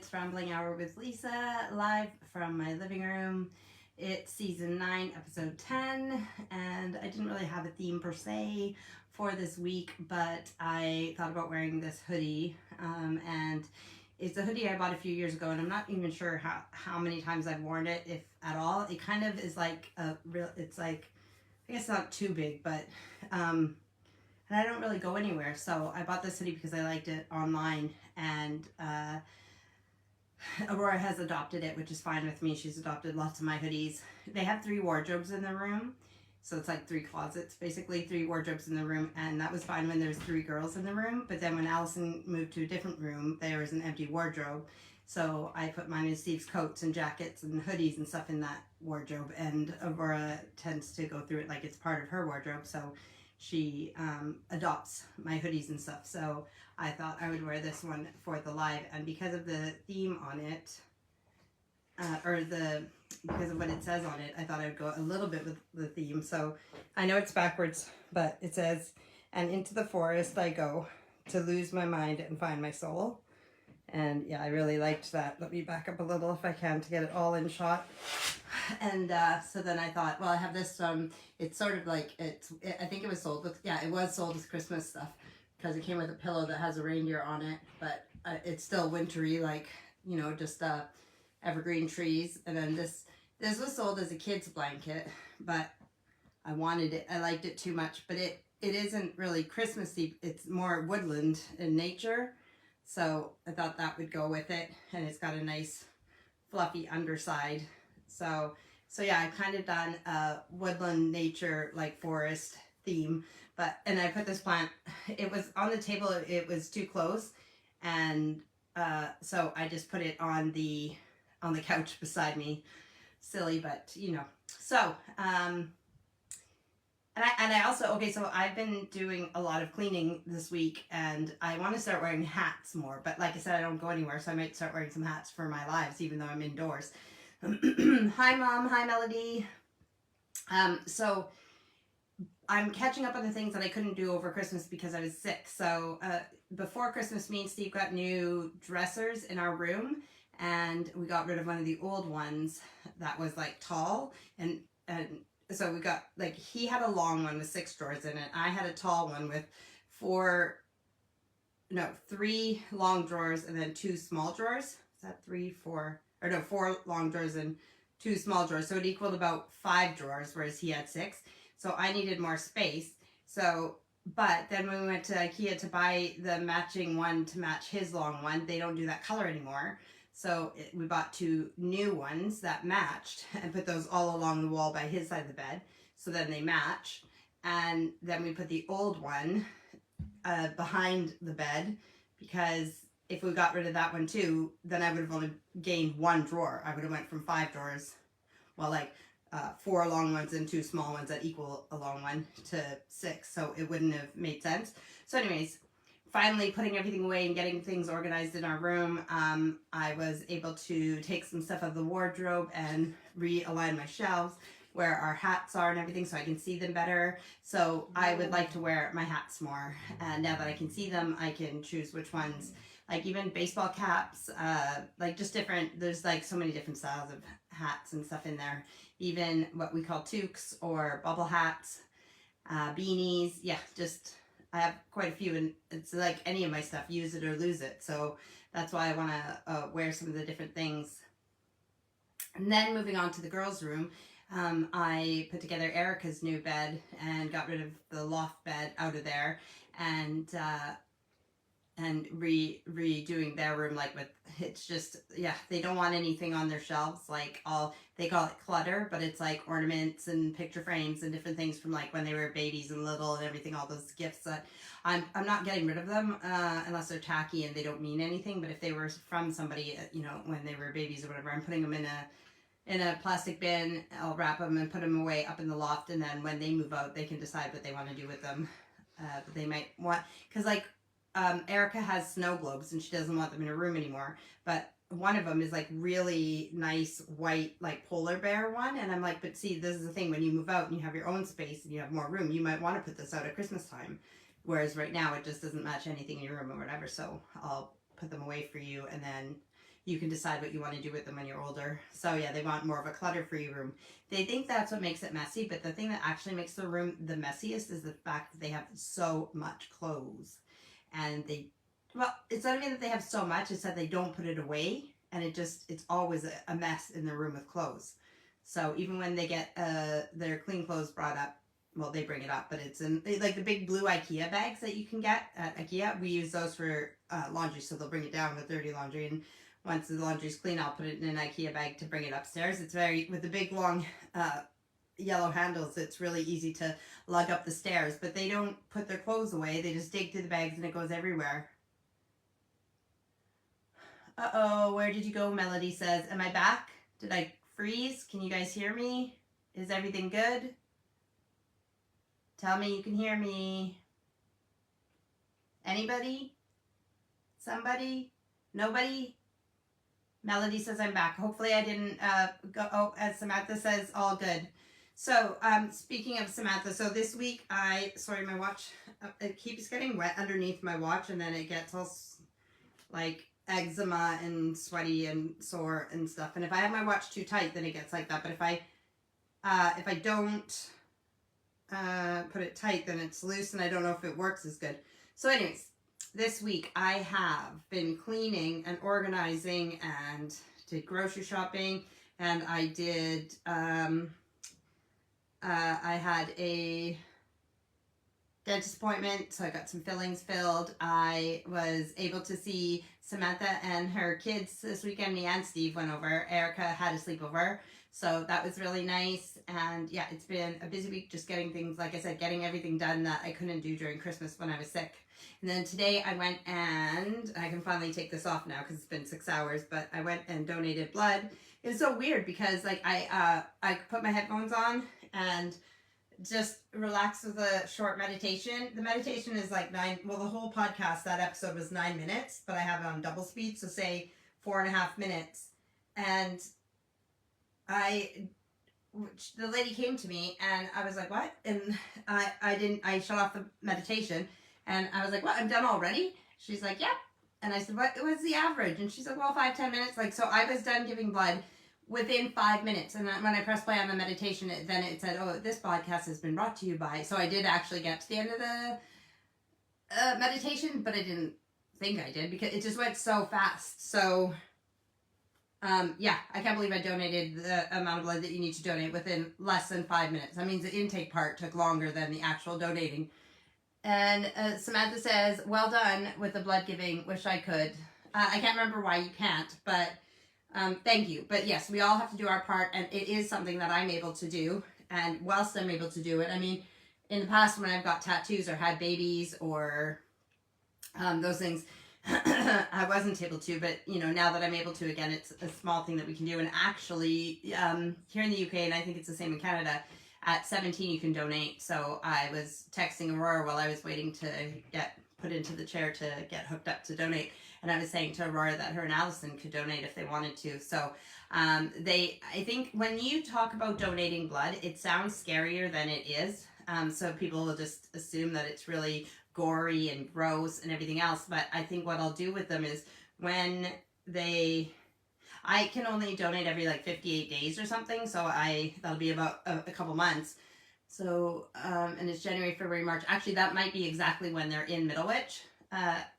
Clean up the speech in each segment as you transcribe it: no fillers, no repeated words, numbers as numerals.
It's Rambling Hour with Lisa, live from my living room. It's season 9, episode 10, and I didn't really have a theme per se for this week, but I thought about wearing this hoodie, and it's a hoodie I bought a few years ago, and I'm not even sure how many times I've worn it, if at all. It kind of is like a real, it's like, I guess not too big, but, and I don't really go anywhere, so I bought this hoodie because I liked it online, and Aurora has adopted it, which is fine with me. She's adopted lots of my hoodies. They have 3 wardrobes in the room, so it's like 3 closets, basically 3 wardrobes in the room, and that was fine when there's 3 girls in the room, but then when Allison moved to a different room, there was an empty wardrobe, so I put mine and Steve's coats and jackets and hoodies and stuff in that wardrobe, and Aurora tends to go through it like it's part of her wardrobe, so she adopts my hoodies and stuff. So I thought I would wear this one for the live, and because of the theme on it, because of what it says on it, I thought I'd go a little bit with the theme. So I know it's backwards, but it says, "And into the forest I go, to lose my mind and find my soul." And yeah, I really liked that. Let me back up a little if I can to get it all in shot. And so then I thought, well, I have this, it's sort of like, I think it was sold with, yeah, it was sold with Christmas stuff, because it came with a pillow that has a reindeer on it, but it's still wintry, like, you know, just evergreen trees. And then this was sold as a kid's blanket, but I wanted it, I liked it too much, but it isn't really Christmassy, it's more woodland in nature. So I thought that would go with it, and it's got a nice fluffy underside. So yeah, I kind of done a woodland nature, like forest theme, and I put this plant, it was on the table, it was too close, and so I just put it on the couch beside me. Silly, but you know. So and I also, okay, so I've been doing a lot of cleaning this week, and I want to start wearing hats more, but like I said, I don't go anywhere, so I might start wearing some hats for my lives, even though I'm indoors. Hi Mom, hi Melody. So I'm catching up on the things that I couldn't do over Christmas because I was sick. So before Christmas, me and Steve got new dressers in our room, and we got rid of one of the old ones that was like tall, and so we got, like, he had a long one with 6 drawers in it. I had a tall one with 3 long drawers and then 2 small drawers. Is that 3, 4, or no, 4 long drawers and 2 small drawers. So it equaled about 5 drawers, whereas he had 6. So I needed more space. So, but then when we went to IKEA to buy the matching one to match his long one, they don't do that color anymore. So we bought 2 new ones that matched and put those all along the wall by his side of the bed. So then they match. And then we put the old one behind the bed, because if we got rid of that one too, then I would have only gained 1 drawer. I would have went from 5 drawers, well, like 4 long ones and 2 small ones that equal a long one, to 6. So it wouldn't have made sense. So anyways, finally putting everything away and getting things organized in our room, I was able to take some stuff out of the wardrobe and realign my shelves where our hats are and everything, so I can see them better. So I would like to wear my hats more, and now that I can see them, I can choose which ones, like even baseball caps, like just different, there's like so many different styles of hats and stuff in there, even what we call toques or bubble hats, beanies, yeah, just I have quite a few, and it's like any of my stuff, use it or lose it. So that's why I want to wear some of the different things. And then moving on to the girls' room, I put together Erica's new bed and got rid of the loft bed out of there, and redoing their room, like, with, it's just, yeah, they don't want anything on their shelves, like they call it clutter, but it's like ornaments and picture frames and different things from like when they were babies and little and everything, all those gifts that I'm not getting rid of them unless they're tacky and they don't mean anything. But if they were from somebody, you know, when they were babies or whatever, I'm putting them in a plastic bin. I'll wrap them and put them away up in the loft, and then when they move out, they can decide what they want to do with them. But they might want, because like Erica has snow globes and she doesn't want them in her room anymore, but one of them is like really nice white, like polar bear one, and I'm like, but see, this is the thing, when you move out and you have your own space and you have more room, you might want to put this out at Christmas time, whereas right now it just doesn't match anything in your room or whatever. So I'll put them away for you, and then you can decide what you want to do with them when you're older. So yeah, they want more of a clutter-free room. They think that's what makes it messy, but the thing that actually makes the room the messiest is the fact that they have so much clothes. And well, it's not even that they have so much, it's that they don't put it away, and it's always a mess in the room with clothes. So even when they get their clean clothes brought up, well, they bring it up, but it's in like the big blue IKEA bags that you can get at IKEA. We use those for laundry, so they'll bring it down with dirty laundry, and once the laundry's clean, I'll put it in an IKEA bag to bring it upstairs. It's with the big long yellow handles, it's really easy to lug up the stairs, but they don't put their clothes away. They just dig through the bags and it goes everywhere. Uh-oh, where did you go? Melody says, am I back? Did I freeze? Can you guys hear me? Is everything good? Tell me you can hear me. Anybody? Somebody? Nobody? Melody says I'm back. Hopefully I didn't go. Oh, as Samantha says, all good. So, speaking of Samantha, so this week sorry, my watch, it keeps getting wet underneath my watch, and then it gets all like eczema and sweaty and sore and stuff. And if I have my watch too tight, then it gets like that. But if I don't put it tight, then it's loose, and I don't know if it works as good. So anyways, this week I have been cleaning and organizing and did grocery shopping, and I did I had a dentist appointment, so I got some fillings filled. I was able to see Samantha and her kids this weekend. Me and Steve went over. Erica had a sleepover, so that was really nice. And yeah, it's been a busy week just getting things, like I said, getting everything done that I couldn't do during Christmas when I was sick. And then today I went, and I can finally take this off now because it's been 6 hours, but I went and donated blood. It was so weird because like I put my headphones on and just relax with a short meditation. The meditation is like the whole podcast, that episode was 9 minutes, but I have it on double speed, so say 4.5 minutes. And the lady came to me and I was like, what? And I shut off the meditation and I was like, what? I'm done already? She's like, yeah. And I said, what was the average? And she's like, well, 5-10 minutes. Like, so I was done giving blood within 5 minutes. And when I pressed play on the meditation, then it said, oh, this podcast has been brought to you by. So I did actually get to the end of the meditation, but I didn't think I did because it just went so fast. So, yeah, I can't believe I donated the amount of blood that you need to donate within less than 5 minutes. That means the intake part took longer than the actual donating. And Samantha says, well done with the blood giving. Wish I could. I can't remember why you can't, but thank you. But yes, we all have to do our part, and it is something that I'm able to do. And whilst I'm able to do it, I mean, in the past when I've got tattoos or had babies or those things, I wasn't able to. But, you know, now that I'm able to, again, it's a small thing that we can do. And actually, here in the UK, and I think it's the same in Canada, at 17 you can donate. So I was texting Aurora while I was waiting to get put into the chair to get hooked up to donate. And I was saying to Aurora that her and Allison could donate if they wanted to. So I think when you talk about donating blood, it sounds scarier than it is. So people will just assume that it's really gory and gross and everything else. But I think what I'll do with them is when I can only donate every like 58 days or something. So that'll be about a couple months. So, and it's January, February, March. Actually, that might be exactly when they're in Middlewich.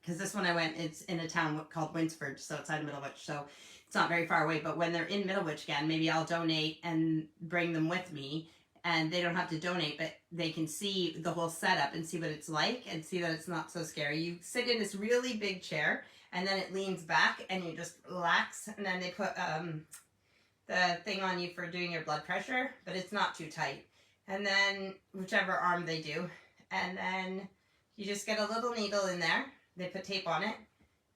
Because this one I went, it's in a town called Winsford, so outside of Middlewich, so it's not very far away. But when they're in Middlewich again, maybe I'll donate and bring them with me, and they don't have to donate, but they can see the whole setup and see what it's like and see that it's not so scary. You sit in this really big chair, and then it leans back, and you just relax, and then they put the thing on you for doing your blood pressure, but it's not too tight. And then whichever arm they do, and then you just get a little needle in there. They put tape on it.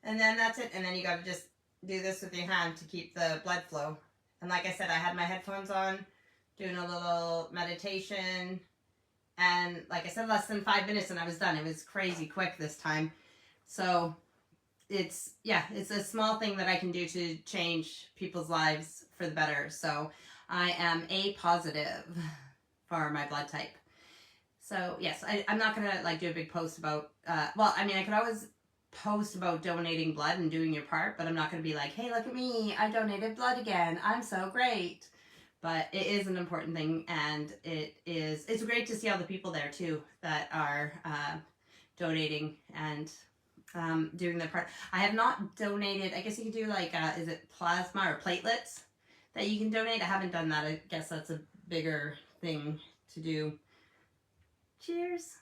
And then that's it. And then you got to just do this with your hand to keep the blood flow. And like I said, I had my headphones on, doing a little meditation. And like I said, less than 5 minutes and I was done. It was crazy quick this time. So it's a small thing that I can do to change people's lives for the better. So I am A positive for my blood type. So yes, I'm not going to like do a big post about, well, I mean, I could always post about donating blood and doing your part, but I'm not going to be like, hey, look at me, I donated blood again, I'm so great. But it is an important thing, and it's great to see all the people there too that are donating and doing their part. I have not donated. I guess you can do like is it plasma or platelets that you can donate? I haven't done that. I guess that's a bigger thing to do. Cheers.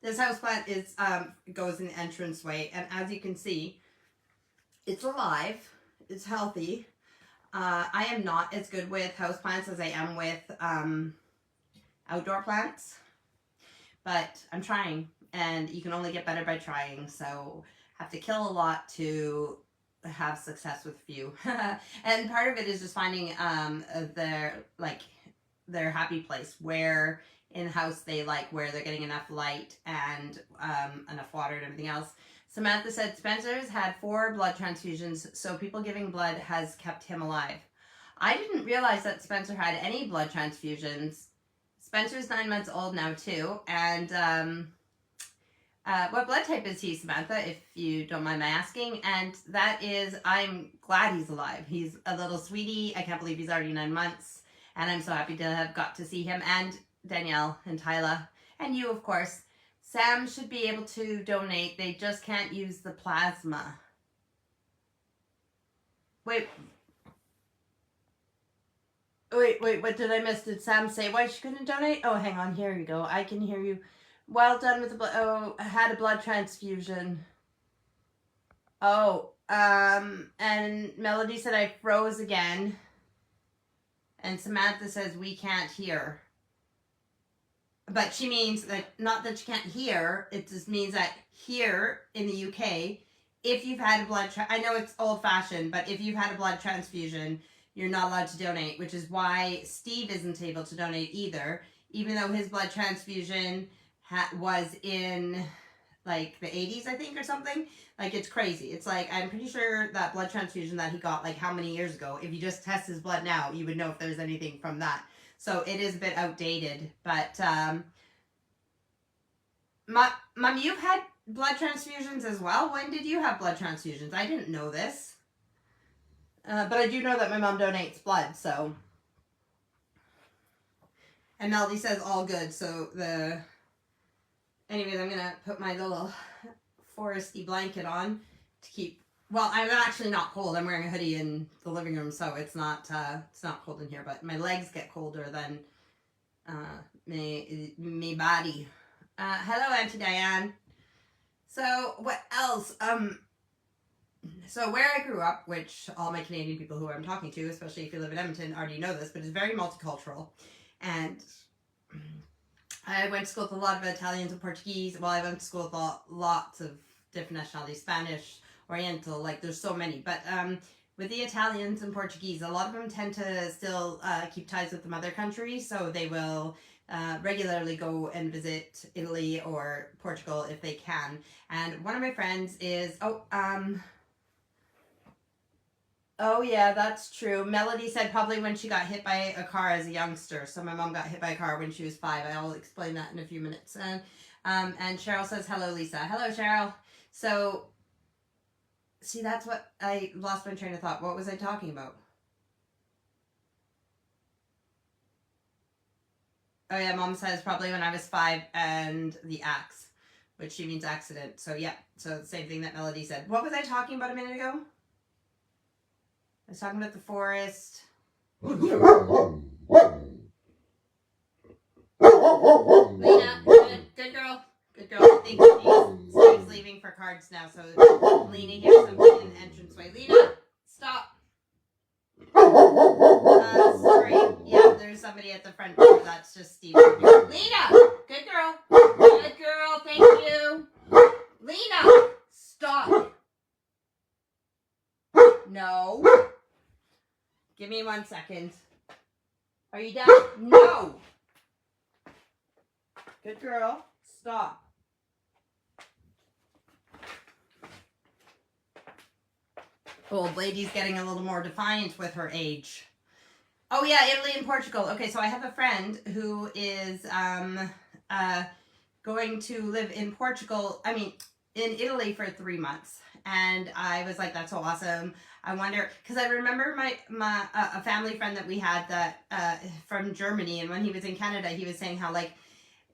This houseplant is goes in the entranceway, and as you can see, it's alive. It's healthy. I am not as good with houseplants as I am with outdoor plants, but I'm trying, and you can only get better by trying. So have to kill a lot to have success with few. And part of it is just finding their happy place, where in the house they like, where they're getting enough light and enough water and everything else. Samantha said Spencer's had 4 blood transfusions, so people giving blood has kept him alive. I didn't realize that Spencer had any blood transfusions. Spencer's 9 months old now too, and what blood type is he, Samantha, if you don't mind my asking? And that is, I'm glad he's alive. He's a little sweetie. I can't believe he's already 9 months, and I'm so happy to have got to see him, and Danielle and Tyla, and you, of course. Sam should be able to donate. They just can't use the plasma. Wait, what did I miss? Did Sam say why she couldn't donate? Oh, hang on, here you go. I can hear you. Well done with the blood. Oh, I had a blood transfusion. Oh, and Melody said I froze again. And Samantha says we can't hear. But she means that, not that you can't hear, it just means that here in the UK, if you've had a blood, I know it's old fashioned, but if you've had a blood transfusion, you're not allowed to donate, which is why Steve isn't able to donate either, even though his blood transfusion was in like the 80s, I think, or something. Like, it's crazy. It's like, I'm pretty sure that blood transfusion that he got like how many years ago, if you just test his blood now, you would know if there's anything from that. So it is a bit outdated, but Mom, you've had blood transfusions as well? When did you have blood transfusions? I didn't know this. But I do know that my mom donates blood, so. And Melody says all good, so anyways, I'm going to put my little foresty blanket on to keep, well, I'm actually not cold. I'm wearing a hoodie in the living room, so it's not cold in here, but my legs get colder than my body. Hello, Auntie Diane. So, what else? So where I grew up, which all my Canadian people who I'm talking to, especially if you live in Edmonton, already know this, but it's very multicultural. And I went to school with a lot of Italians and Portuguese. Well, I went to school with lots of different nationalities, Spanish, Oriental, like there's so many. But with the Italians and Portuguese, a lot of them tend to still keep ties with the mother country, so they will regularly go and visit Italy or Portugal if they can. And one of my friends is, oh yeah, that's true. Melody said probably when she got hit by a car as a youngster. So my mom got hit by a car when she was 5. I'll explain that in a few minutes. And Cheryl says, hello, Lisa. Hello, Cheryl. So, see, that's what I lost my train of thought. What was I talking about? Oh yeah, Mom says probably when I was 5 and the axe, which she means accident. So yeah, so the same thing that Melody said. What was I talking about a minute ago? I was talking about the forest. Lena, good girl. Good girl. Thank you. Steve's leaving for cards now, so Lena hears something in the entranceway. Lena, stop. Sorry. Yeah, there's somebody at the front door. That's just Steve. Lena, good girl. Good girl. Thank you. Lena, stop. No. Give me 1 second. Are you done? No. Good girl. Stop. Old lady's getting a little more defiant with her age. Oh yeah, Italy and Portugal. Okay, so I have a friend who is going to live in Portugal. I mean, in Italy for 3 months, and I was like, that's so awesome. I wonder, because I remember my a family friend that we had that from Germany, and when he was in Canada, he was saying how like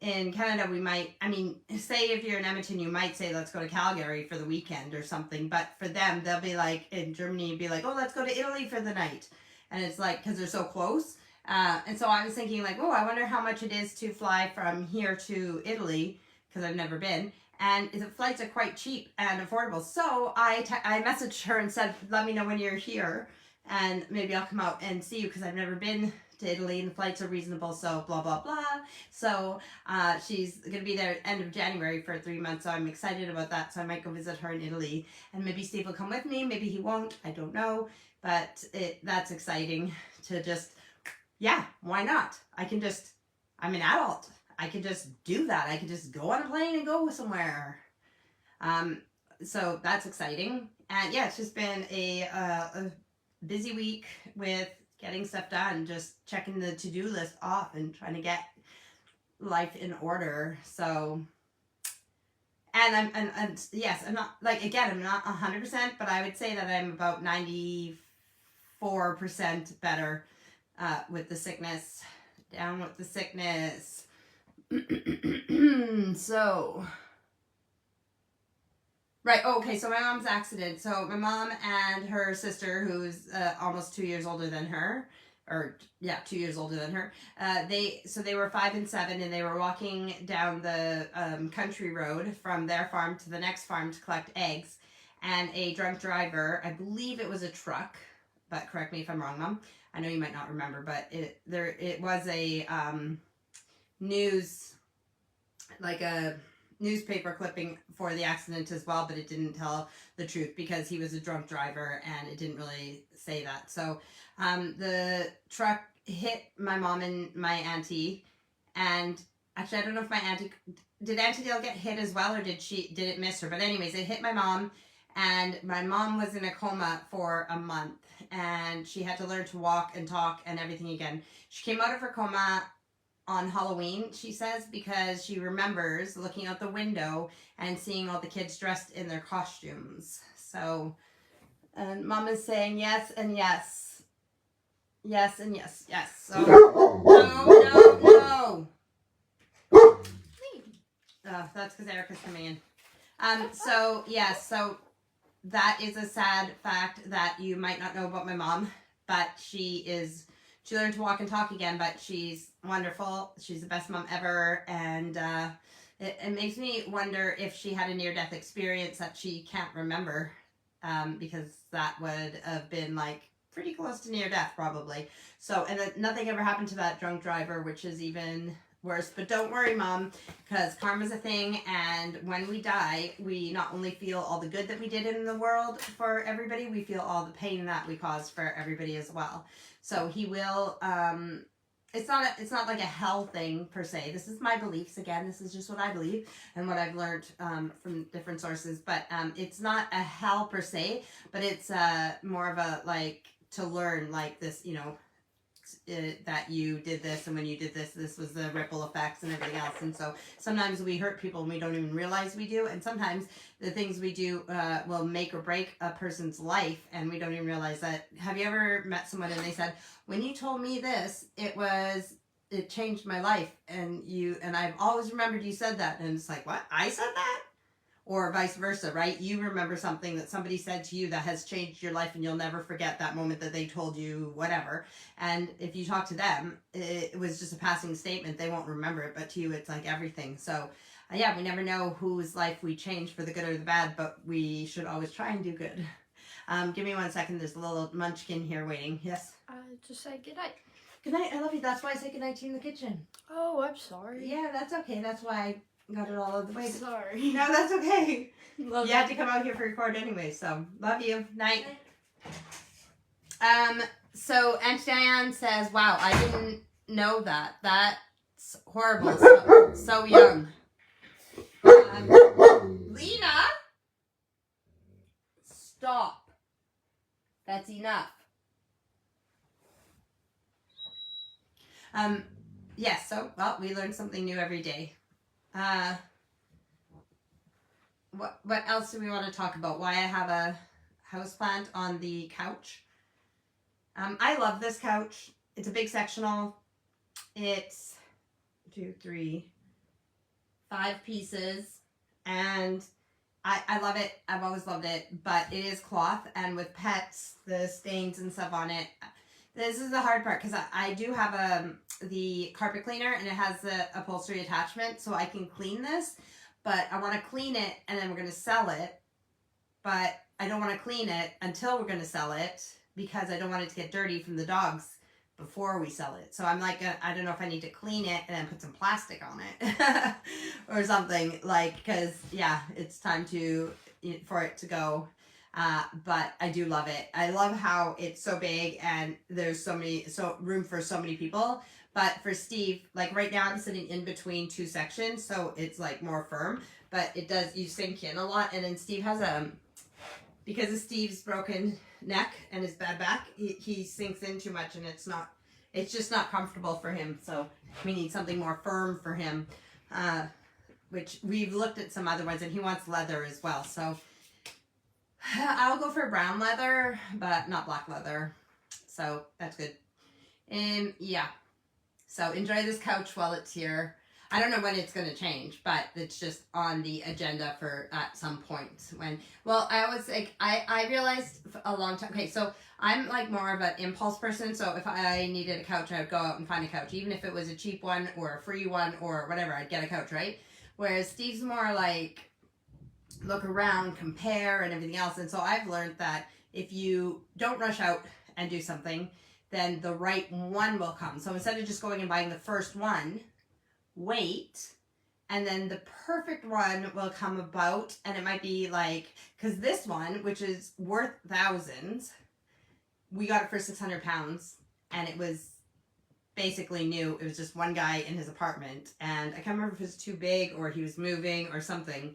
in Canada we might, I mean, say if you're in Edmonton, you might say let's go to Calgary for the weekend or something, but for them they'll be like, in Germany be like, oh, let's go to Italy for the night, and it's like because they're so close. And so I was thinking like, oh, I wonder how much it is to fly from here to Italy, because I've never been. And the flights are quite cheap and affordable. So I messaged her and said, let me know when you're here, and maybe I'll come out and see you, because I've never been to Italy and the flights are reasonable, so blah, blah, blah. So she's going to be there end of January for 3 months, so I'm excited about that. So I might go visit her in Italy, and maybe Steve will come with me. Maybe he won't. I don't know. But that's exciting to just, yeah, why not? I'm an adult. I could just do that. I could just go on a plane and go somewhere. So that's exciting. And yeah, it's just been a busy week with getting stuff done, just checking the to-do list off and trying to get life in order. So, and yes, I'm not, like, again, I'm not 100%, but I would say that I'm about 94% better with the sickness. Down with the sickness. So, right, okay, so my mom's accident. So my mom and her sister, who's almost 2 years older than her, or yeah, 2 years older than her, they were 5 and 7, and they were walking down the country road from their farm to the next farm to collect eggs, and a drunk driver, I believe it was a truck, but correct me if I'm wrong, Mom. I know you might not remember, but it was a newspaper clipping for the accident as well, but it didn't tell the truth because he was a drunk driver and it didn't really say that. So the truck hit my mom and my auntie, and actually I don't know if my auntie, did Auntie Dale get hit as well, or did it miss her? But anyways, it hit my mom, and my mom was in a coma for a month, and she had to learn to walk and talk and everything again. She came out of her coma on Halloween, she says, because she remembers looking out the window and seeing all the kids dressed in their costumes. So, and Mom is saying yes and yes. Yes and yes, yes. So, no. That's because Erica's coming in. So, yes, so that is a sad fact that you might not know about my mom, but she learned to walk and talk again, but she's wonderful. She's the best mom ever, and it makes me wonder if she had a near-death experience that she can't remember, because that would have been like pretty close to near-death probably. So, and then nothing ever happened to that drunk driver, which is even worse. But don't worry, Mom, because karma's a thing, and when we die, we not only feel all the good that we did in the world for everybody, we feel all the pain that we caused for everybody as well. So he will, it's not like a hell thing per se. This is my beliefs. Again, this is just what I believe and what I've learned from different sources. But it's not a hell per se, but it's more of a, like, to learn, like, this, you know, that you did this, and when you did this, this was the ripple effects and everything else. And so sometimes we hurt people and we don't even realize we do, and sometimes the things we do will make or break a person's life and we don't even realize that. Have you ever met someone and they said, when you told me this, it changed my life, and I've always remembered you said that? And it's like, what? I said that? Or vice versa, right? You remember something that somebody said to you that has changed your life, and you'll never forget that moment that they told you whatever. And if you talk to them, it was just a passing statement. They won't remember it, but to you, it's like everything. So, yeah, we never know whose life we change for the good or the bad, but we should always try and do good. Give me 1 second. There's a little munchkin here waiting. Yes? Just say goodnight. Good night. I love you. That's why I say good night to you in the kitchen. Oh, I'm sorry. Yeah, that's okay. That's why I got it all out of the way. Sorry. No, that's okay. Love you had to come out here for record anyway, so love you. Night. So Aunt Diane says, wow, I didn't know that. That's horrible. So young. Lena, stop. That's enough. Yes, so, well, we learn something new every day. What else do we want to talk about? Why I have a houseplant on the couch. I love this couch. It's a big sectional. It's 2, 3, 5 pieces, and I love it. I've always loved it, but it is cloth, and with pets, the stains and stuff on it. This is the hard part because I do have the carpet cleaner, and it has the upholstery attachment, so I can clean this, but I want to clean it, and then we're going to sell it, but I don't want to clean it until we're going to sell it because I don't want it to get dirty from the dogs before we sell it. So I'm like, I don't know if I need to clean it and then put some plastic on it or something, like, because yeah, it's time for it to go. But I do love it. I love how it's so big and there's room for so many people. But for Steve, like right now I'm sitting in between 2 sections, so it's like more firm, but you sink in a lot. And then Steve has because of Steve's broken neck and his bad back, he sinks in too much, and it's just not comfortable for him. So we need something more firm for him, which we've looked at some other ones, and he wants leather as well. So I'll go for brown leather, but not black leather. So that's good. Yeah. So enjoy this couch while it's here. I don't know when it's going to change, but it's just on the agenda for at some point I always like, I realized a long time, okay, so I'm like more of an impulse person. So if I needed a couch, I would go out and find a couch, even if it was a cheap one or a free one or whatever, I'd get a couch, right? Whereas Steve's more like look around, compare and everything else. And so I've learned that if you don't rush out and do something, then the right one will come. So instead of just going and buying the first one, wait, and then the perfect one will come about. And it might be like, because this one, which is worth thousands, we got it for 600 pounds, and it was basically new. It was just one guy in his apartment, and I can't remember if it was too big or he was moving or something.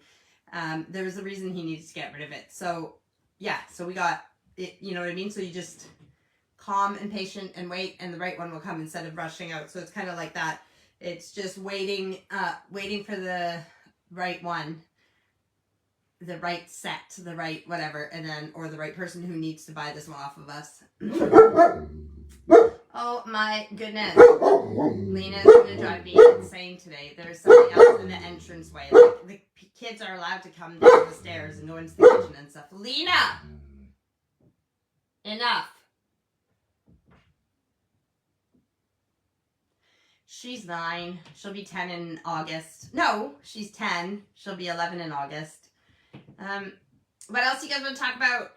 There was a reason he needed to get rid of it. So yeah, so we got it, you know what I mean? So you just calm and patient and wait, and the right one will come instead of rushing out. So it's kind of like that. It's just waiting for the right one, the right set, the right whatever, and then, or the right person who needs to buy this one off of us. Oh my goodness. Lena's gonna drive me insane today. There's something else in the entranceway. Like, the kids are allowed to come down the stairs and go into the kitchen and stuff. Lena! Enough. She's 9. She'll be 10 in August. No, she's 10. She'll be 11 in August. What else do you guys want to talk about?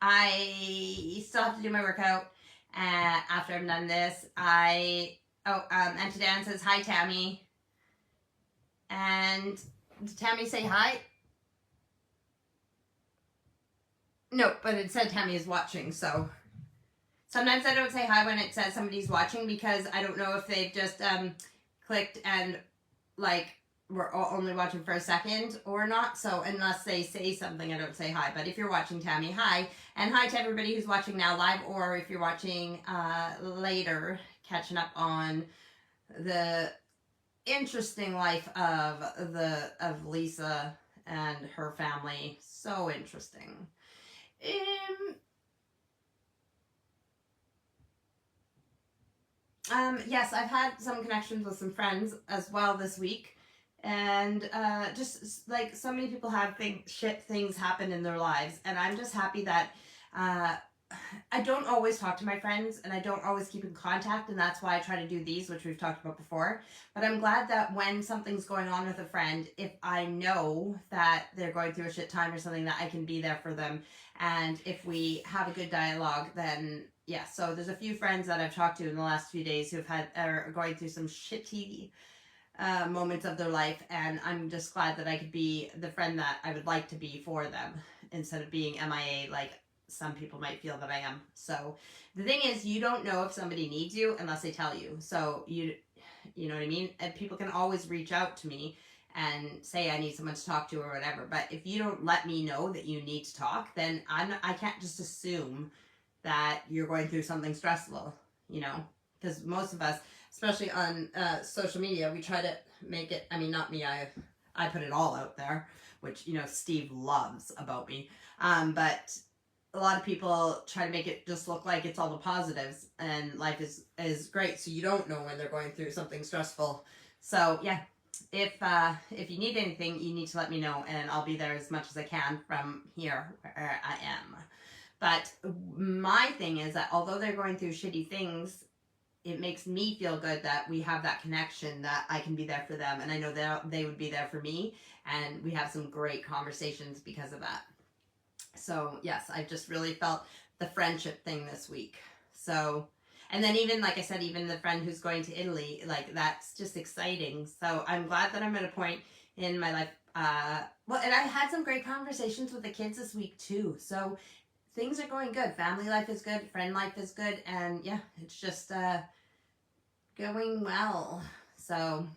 I still have to do my workout after I'm done this. Auntie Dan says, hi, Tammy. And did Tammy say hi? No, but it said Tammy is watching, so... Sometimes I don't say hi when it says somebody's watching because I don't know if they've just clicked and like we're only watching for a second or not. So unless they say something, I don't say hi. But if you're watching, Tammy, hi. And hi to everybody who's watching now live, or if you're watching later, catching up on the interesting life of Lisa and her family. So interesting. Yes, I've had some connections with some friends as well this week, and just like so many people have things happen in their lives, and I'm just happy that I don't always talk to my friends, and I don't always keep in contact, and that's why I try to do these, which we've talked about before. But I'm glad that when something's going on with a friend, if I know that they're going through a shit time or something, that I can be there for them, and if we have a good dialogue, then yeah. So there's a few friends that I've talked to in the last few days who are going through some shitty moments of their life, and I'm just glad that I could be the friend that I would like to be for them instead of being MIA like some people might feel that I am. So the thing is, you don't know if somebody needs you unless they tell you. So you know what I mean? And people can always reach out to me and say I need someone to talk to or whatever. But if you don't let me know that you need to talk, then I can't just assume that you're going through something stressful, you know? because most of us, especially on social media, we try to make it, I mean, not me, I put it all out there, which, you know, Steve loves about me, but a lot of people try to make it just look like it's all the positives and life is great, so you don't know when they're going through something stressful. So yeah, if you need anything, you need to let me know, and I'll be there as much as I can from here where I am. But my thing is that although they're going through shitty things, it makes me feel good that we have that connection, that I can be there for them, and I know that they would be there for me, and we have some great conversations because of that. So yes, I just really felt the friendship thing this week. So, and then even, like I said, even the friend who's going to Italy, like, that's just exciting. So I'm glad that I'm at a point in my life. Well, and I had some great conversations with the kids this week too. So things are going good. Family life is good. Friend life is good. And yeah, it's just going well. So,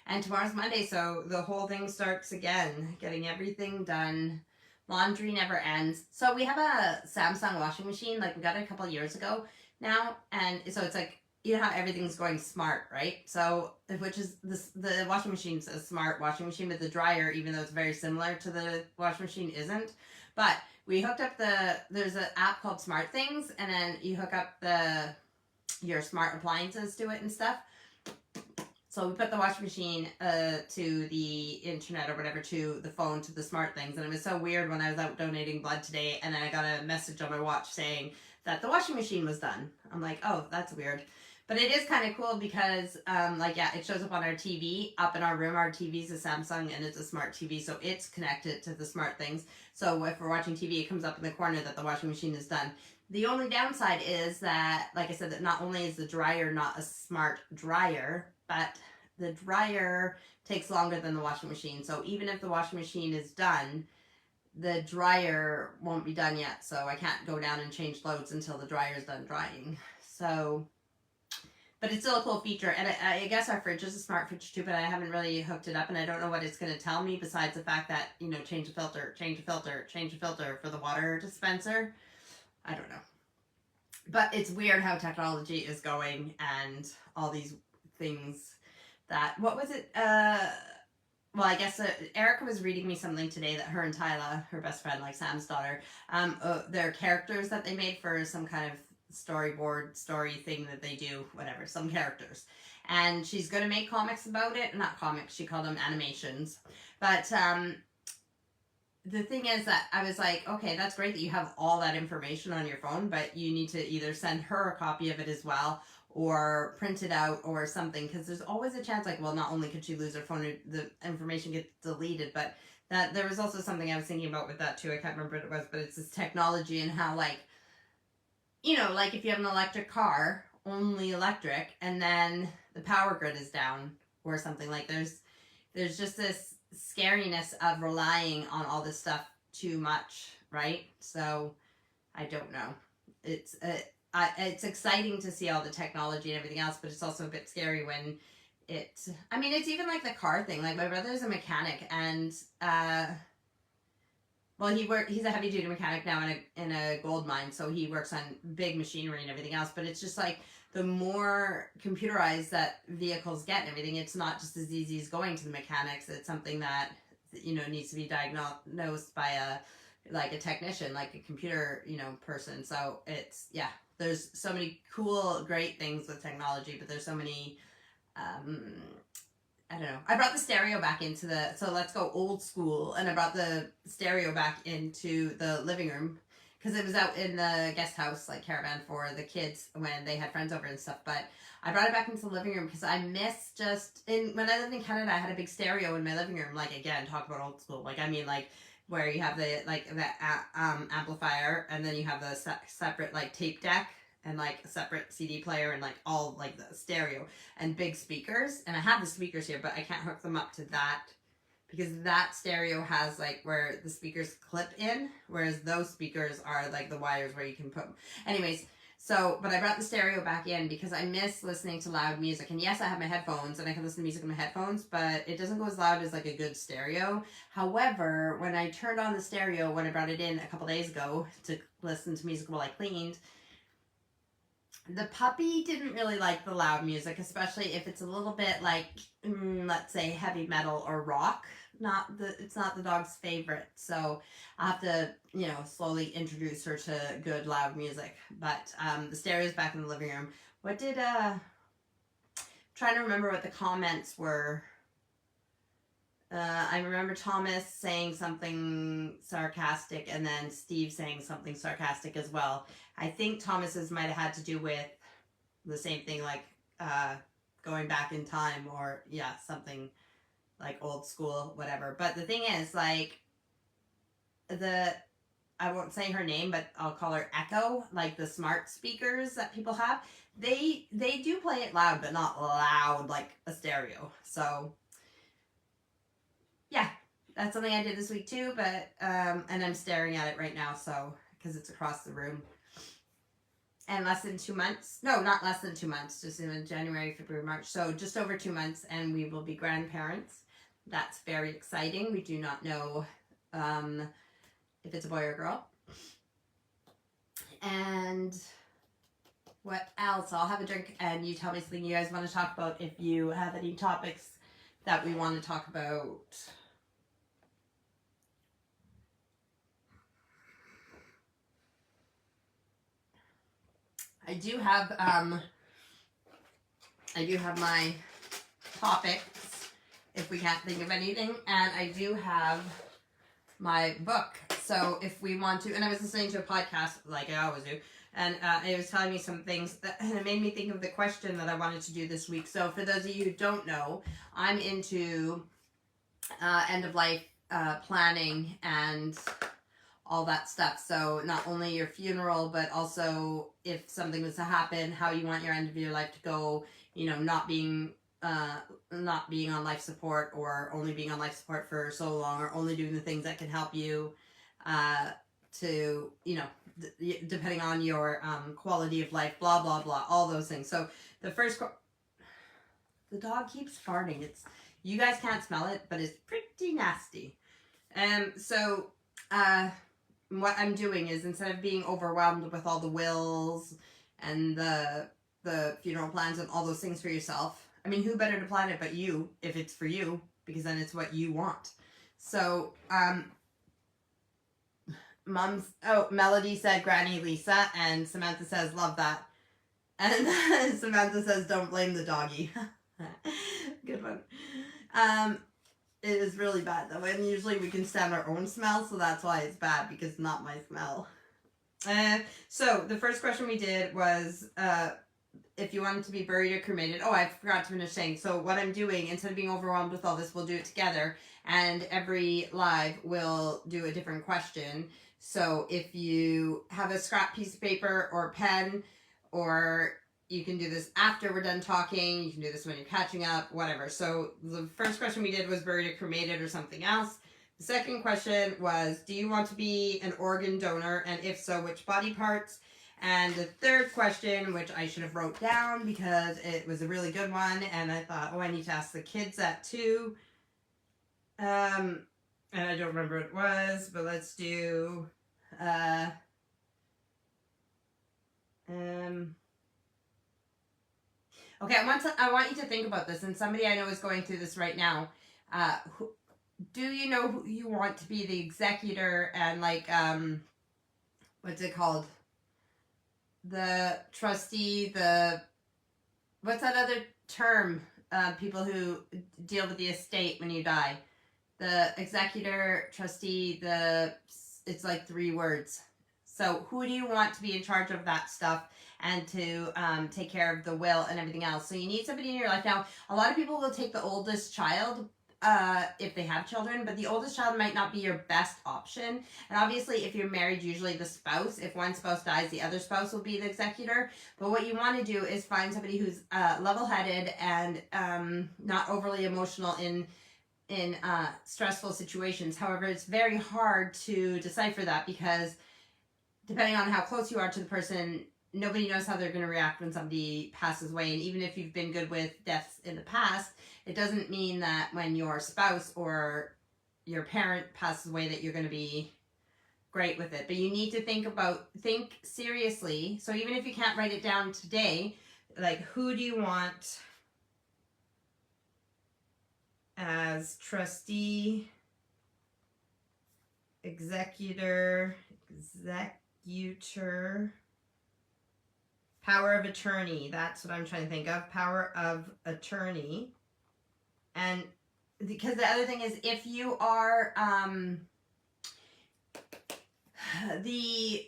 and tomorrow's Monday, so the whole thing starts again. Getting everything done. Laundry never ends. So we have a Samsung washing machine. Like, we got it a couple years ago now. And so it's like, you know how everything's going smart, right? So, which is the washing machine's a smart washing machine, but the dryer, even though it's very similar to the washing machine, isn't. But we hooked up there's an app called Smart Things, and then you hook up your smart appliances to it and stuff. So we put the washing machine to the internet or whatever, to the phone, to the Smart Things. And it was so weird when I was out donating blood today, and then I got a message on my watch saying that the washing machine was done. I'm like, oh, that's weird. But it is kind of cool because, like, yeah, it shows up on our TV up in our room. Our TV's a Samsung, and it's a smart TV, so it's connected to the Smart Things. So if we're watching TV, it comes up in the corner that the washing machine is done. The only downside is that, like I said, that not only is the dryer not a smart dryer, but the dryer takes longer than the washing machine. So even if the washing machine is done, the dryer won't be done yet. So I can't go down and change loads until the dryer is done drying. So, but it's still a cool feature. And I guess our fridge is a smart fridge too, but I haven't really hooked it up, and I don't know what it's going to tell me besides the fact that, you know, change a filter, change a filter, change a filter for the water dispenser. I don't know. But it's weird how technology is going, and all these things that, what was it? Well, I guess Erica was reading me something today that her and Tyla, her best friend, like Sam's daughter, their characters that they made for some kind of storyboard story thing that they do, whatever, some characters. And she's going to make comics about it. Not comics, she called them animations. But the thing is that I was like, okay, that's great that you have all that information on your phone, but you need to either send her a copy of it as well, or print it out or something, because there's always a chance, like, well, not only could she lose her phone, the information gets deleted, but that there was also something I was thinking about with that too. I can't remember what it was, but it's this technology and how, like, you know, like if you have an electric car, only electric, and then the power grid is down or something, like there's just this scariness of relying on all this stuff too much, right? So I don't know. It's exciting to see all the technology and everything else, but it's also a bit scary when it's even like the car thing. Like, my brother's a mechanic, and well, he's a heavy duty mechanic now in a gold mine, so he works on big machinery and everything else, but it's just like, the more computerized that vehicles get and everything, it's not just as easy as going to the mechanics. It's something that, you know, needs to be diagnosed by a technician, like a computer, you know, person. So it's, yeah, there's so many cool, great things with technology, but there's so many, I don't know. I brought the stereo back into so let's go old school, and I brought the stereo back into the living room, because it was out in the guest house, like caravan for the kids when they had friends over and stuff. But I brought it back into the living room because I miss when I lived in Canada, I had a big stereo in my living room. Like, again, talk about old school. Like, I mean, like, where you have the amplifier, and then you have the separate, like, tape deck, and like a separate CD player, and like all like the stereo and big speakers. And I have the speakers here, but I can't hook them up to that, because that stereo has like where the speakers clip in, whereas those speakers are like the wires where you can put them. Anyways, so, but I brought the stereo back in because I miss listening to loud music. And yes, I have my headphones and I can listen to music in my headphones, but it doesn't go as loud as like a good stereo. However, when I turned on the stereo, when I brought it in a couple days ago to listen to music while I cleaned, The puppy didn't really like the loud music, especially if it's a little bit like, let's say, heavy metal or rock. It's not the dog's favorite, so I have to, slowly introduce her to good loud music. But the stereo's back in the living room. What did trying to remember what the comments were. I remember Thomas saying something sarcastic and then Steve saying something sarcastic as well. I think Thomas's might have had to do with the same thing, like going back in time, or something like old school, whatever. But the thing is, like, I won't say her name, but I'll call her Echo, like the smart speakers that people have. They do play it loud, but not loud like a stereo. So yeah, that's something I did this week too, but and I'm staring at it right now, so because it's across the room. And less than 2 months, no, not less than 2 months, just in January, February, March, so just over 2 months, and we will be grandparents. That's very exciting. We do not know if it's a boy or a girl. And what else? I'll have a drink and you tell me something you guys want to talk about, if you have any topics that we want to talk about. I do have my topics if we can't think of anything, and I do have my book. So if we want to, and I was listening to a podcast like I always do, and it was telling me some things and it made me think of the question that I wanted to do this week. So for those of you who don't know, I'm into end of life planning and all that stuff. So not only your funeral, but also if something was to happen, how you want your end of your life to go, not being on life support, or only being on life support for so long, or only doing the things that can help you to, depending on your quality of life, blah, blah, blah, all those things. So the first, the dog keeps farting. You guys can't smell it, but it's pretty nasty. So what I'm doing is, instead of being overwhelmed with all the wills and the funeral plans and all those things for yourself, I mean, who better to plan it but you, if it's for you, because then it's what you want. So Melody said Granny Lisa, and Samantha says love that, and Samantha says don't blame the doggy. Good one. It is really bad though, and usually we can stand our own smell, so that's why it's bad, because it's not my smell. So the first question we did was if you wanted to be buried or cremated. Oh, I forgot to finish saying. So what I'm doing, instead of being overwhelmed with all this, we'll do it together, and every live will do a different question. So if you have a scrap piece of paper or pen, or you can do this after we're done talking, you can do this when you're catching up, whatever. So the first question we did was buried or cremated or something else. The second question was, do you want to be an organ donor, and if so, which body parts? And the third question, which I should have wrote down because it was a really good one, and I thought, I need to ask the kids that too. And I don't remember what it was, but let's do okay, I want you to think about this, and somebody I know is going through this right now. Do you know who you want to be the executor and, like, what's it called? The trustee, what's that other term? People who deal with the estate when you die. The executor, trustee, it's like 3 words. So who do you want to be in charge of that stuff and to take care of the will and everything else? So you need somebody in your life. Now, a lot of people will take the oldest child if they have children, but the oldest child might not be your best option. And obviously, if you're married, usually the spouse, if one spouse dies, the other spouse will be the executor. But what you want to do is find somebody who's level-headed and not overly emotional in stressful situations. However, it's very hard to decipher that, because depending on how close you are to the person, nobody knows how they're going to react when somebody passes away. And even if you've been good with deaths in the past, it doesn't mean that when your spouse or your parent passes away that you're going to be great with it. But you need to think seriously. So even if you can't write it down today, like, who do you want as trustee, executor, power of attorney. That's what I'm trying to think of. Power of attorney. And because the other thing is, if you are,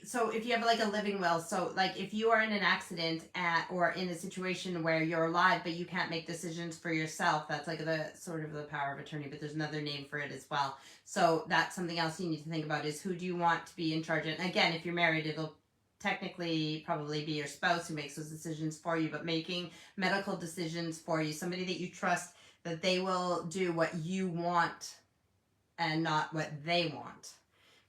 so if you have like a living will, so like if you are in an accident or in a situation where you're alive but you can't make decisions for yourself, that's like the sort of the power of attorney, but there's another name for it as well. So that's something else you need to think about, is who do you want to be in charge. And again, if you're married, it'll technically probably be your spouse who makes those decisions for you, but making medical decisions for you, somebody that you trust, that they will do what you want and not what they want.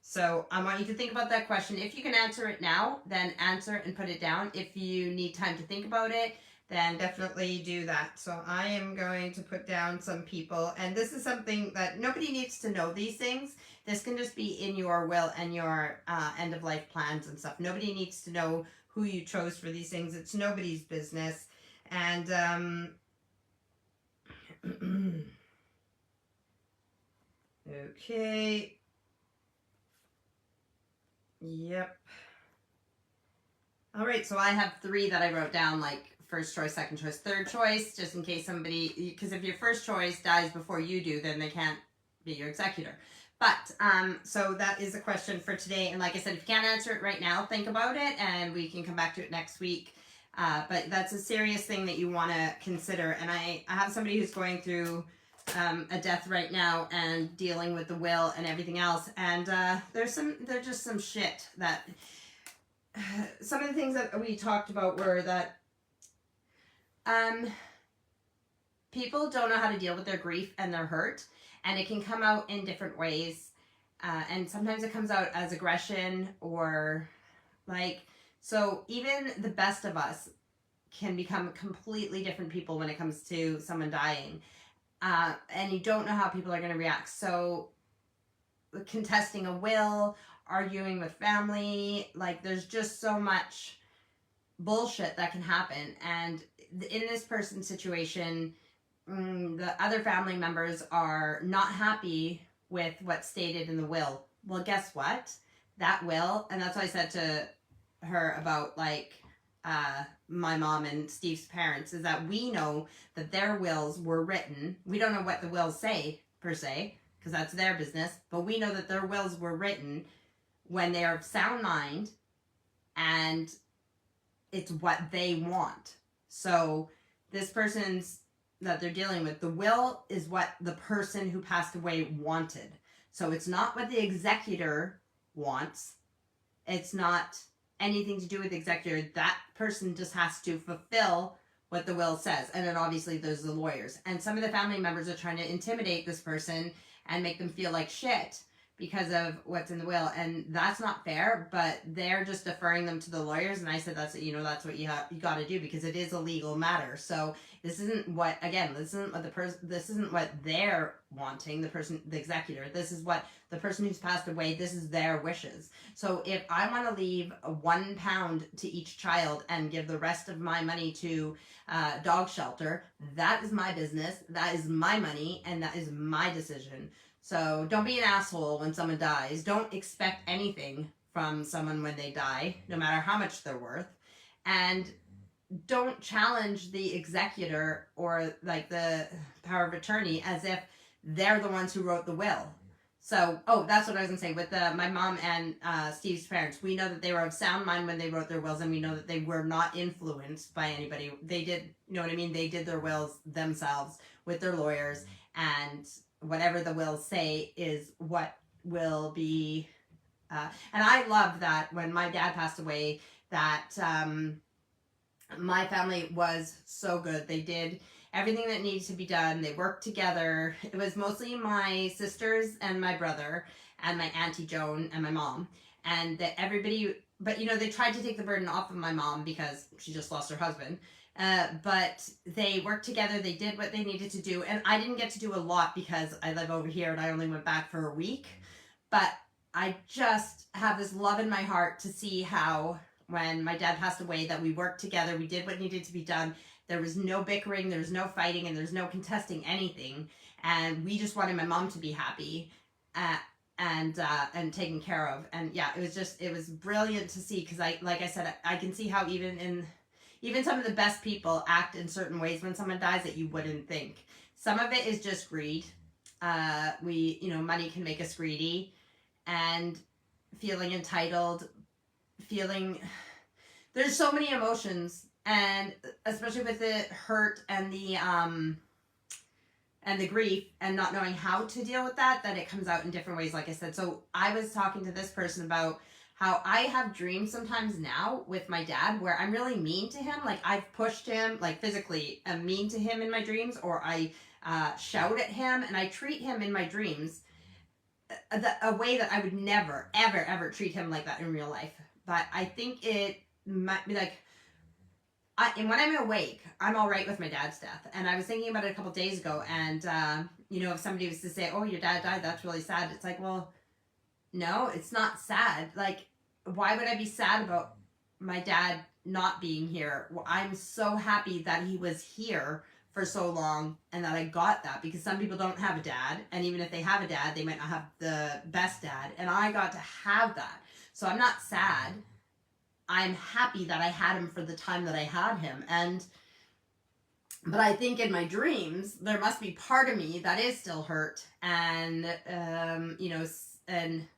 So I want you to think about that question. If you can answer it now, then answer it and put it down. If you need time to think about it, then definitely do that. So I am going to put down some people, and this is something that nobody needs to know these things. This can just be in your will and your end of life plans and stuff. Nobody needs to know who you chose for these things. It's nobody's business. And okay. Yep. All right, so I have 3 that I wrote down, like first choice, second choice, third choice, just in case somebody, because if your first choice dies before you do, then they can't be your executor. But, so that is a question for today. And like I said, if you can't answer it right now, think about it and we can come back to it next week. But that's a serious thing that you want to consider. And I have somebody who's going through a death right now and dealing with the will and everything else. And there's just some shit that, some of the things that we talked about were that people don't know how to deal with their grief and their hurt, and it can come out in different ways. And sometimes it comes out as aggression or like, so even the best of us can become completely different people when it comes to someone dying. And you don't know how people are going to react. So contesting a will, arguing with family, like there's just so much bullshit that can happen. And in this person's situation, the other family members are not happy with what's stated in the will. Well, guess what? That will, and that's what I said to her about like my mom and Steve's parents, is that we know that their wills were written. We don't know what the wills say per se, because that's their business, but we know that their wills were written when they are of sound mind and it's what they want. So this person's that they're dealing with, the will is what the person who passed away wanted. So it's not what the executor wants. It's not anything to do with the executor. That person just has to fulfill what the will says. And then obviously there's the lawyers. And some of the family members are trying to intimidate this person and make them feel like shit because of what's in the will. And that's not fair, but they're just deferring them to the lawyers. And I said, that's what you got to do, because it is a legal matter. So this isn't what, again, this isn't what they're wanting, the executor. This is what the person who's passed away, this is their wishes. So if I want to leave £1 to each child and give the rest of my money to dog shelter, that is my business, that is my money, and that is my decision. So don't be an asshole when someone dies. Don't expect anything from someone when they die, no matter how much they're worth. And don't challenge the executor or like the power of attorney as if they're the ones who wrote the will. So, that's what I was going to say. With my mom and Steve's parents, we know that they were of sound mind when they wrote their wills, and we know that they were not influenced by anybody. They did, you know what I mean? They did their wills themselves with their lawyers, and whatever the wills say is what will be. And I love that when my dad passed away, that my family was so good. They did everything that needed to be done. They worked together. It was mostly my sisters and my brother and my Auntie Joan and my mom. And that everybody, but they tried to take the burden off of my mom because she just lost her husband. But they worked together. They did what they needed to do. And I didn't get to do a lot because I live over here and I only went back for a week. But I just have this love in my heart to see how when my dad passed away that we worked together, we did what needed to be done. There was no bickering, there was no fighting, and there's no contesting anything. And we just wanted my mom to be happy and taken care of. And yeah, it was brilliant to see because like I said, I can see how even some of the best people act in certain ways when someone dies that you wouldn't think. Some of it is just greed. Money can make us greedy and feeling entitled, there's so many emotions, and especially with the hurt and the grief and not knowing how to deal with that it comes out in different ways, like I said. So I was talking to this person about how I have dreams sometimes now with my dad where I'm really mean to him. Like I've pushed him, like physically I'm mean to him in my dreams, or I shout at him, and I treat him in my dreams a way that I would never, ever, ever treat him like that in real life. But I think it might be like, and when I'm awake, I'm all right with my dad's death. And I was thinking about it a couple days ago, and if somebody was to say, "Oh, your dad died, that's really sad," it's like, well, no, it's not sad. Like, why would I be sad about my dad not being here? Well, I'm so happy that he was here for so long and that I got that, because some people don't have a dad, and even if they have a dad, they might not have the best dad, and I got to have that. So I'm not sad. I'm happy that I had him for the time that I had him. But I think in my dreams there must be part of me that is still hurt, and and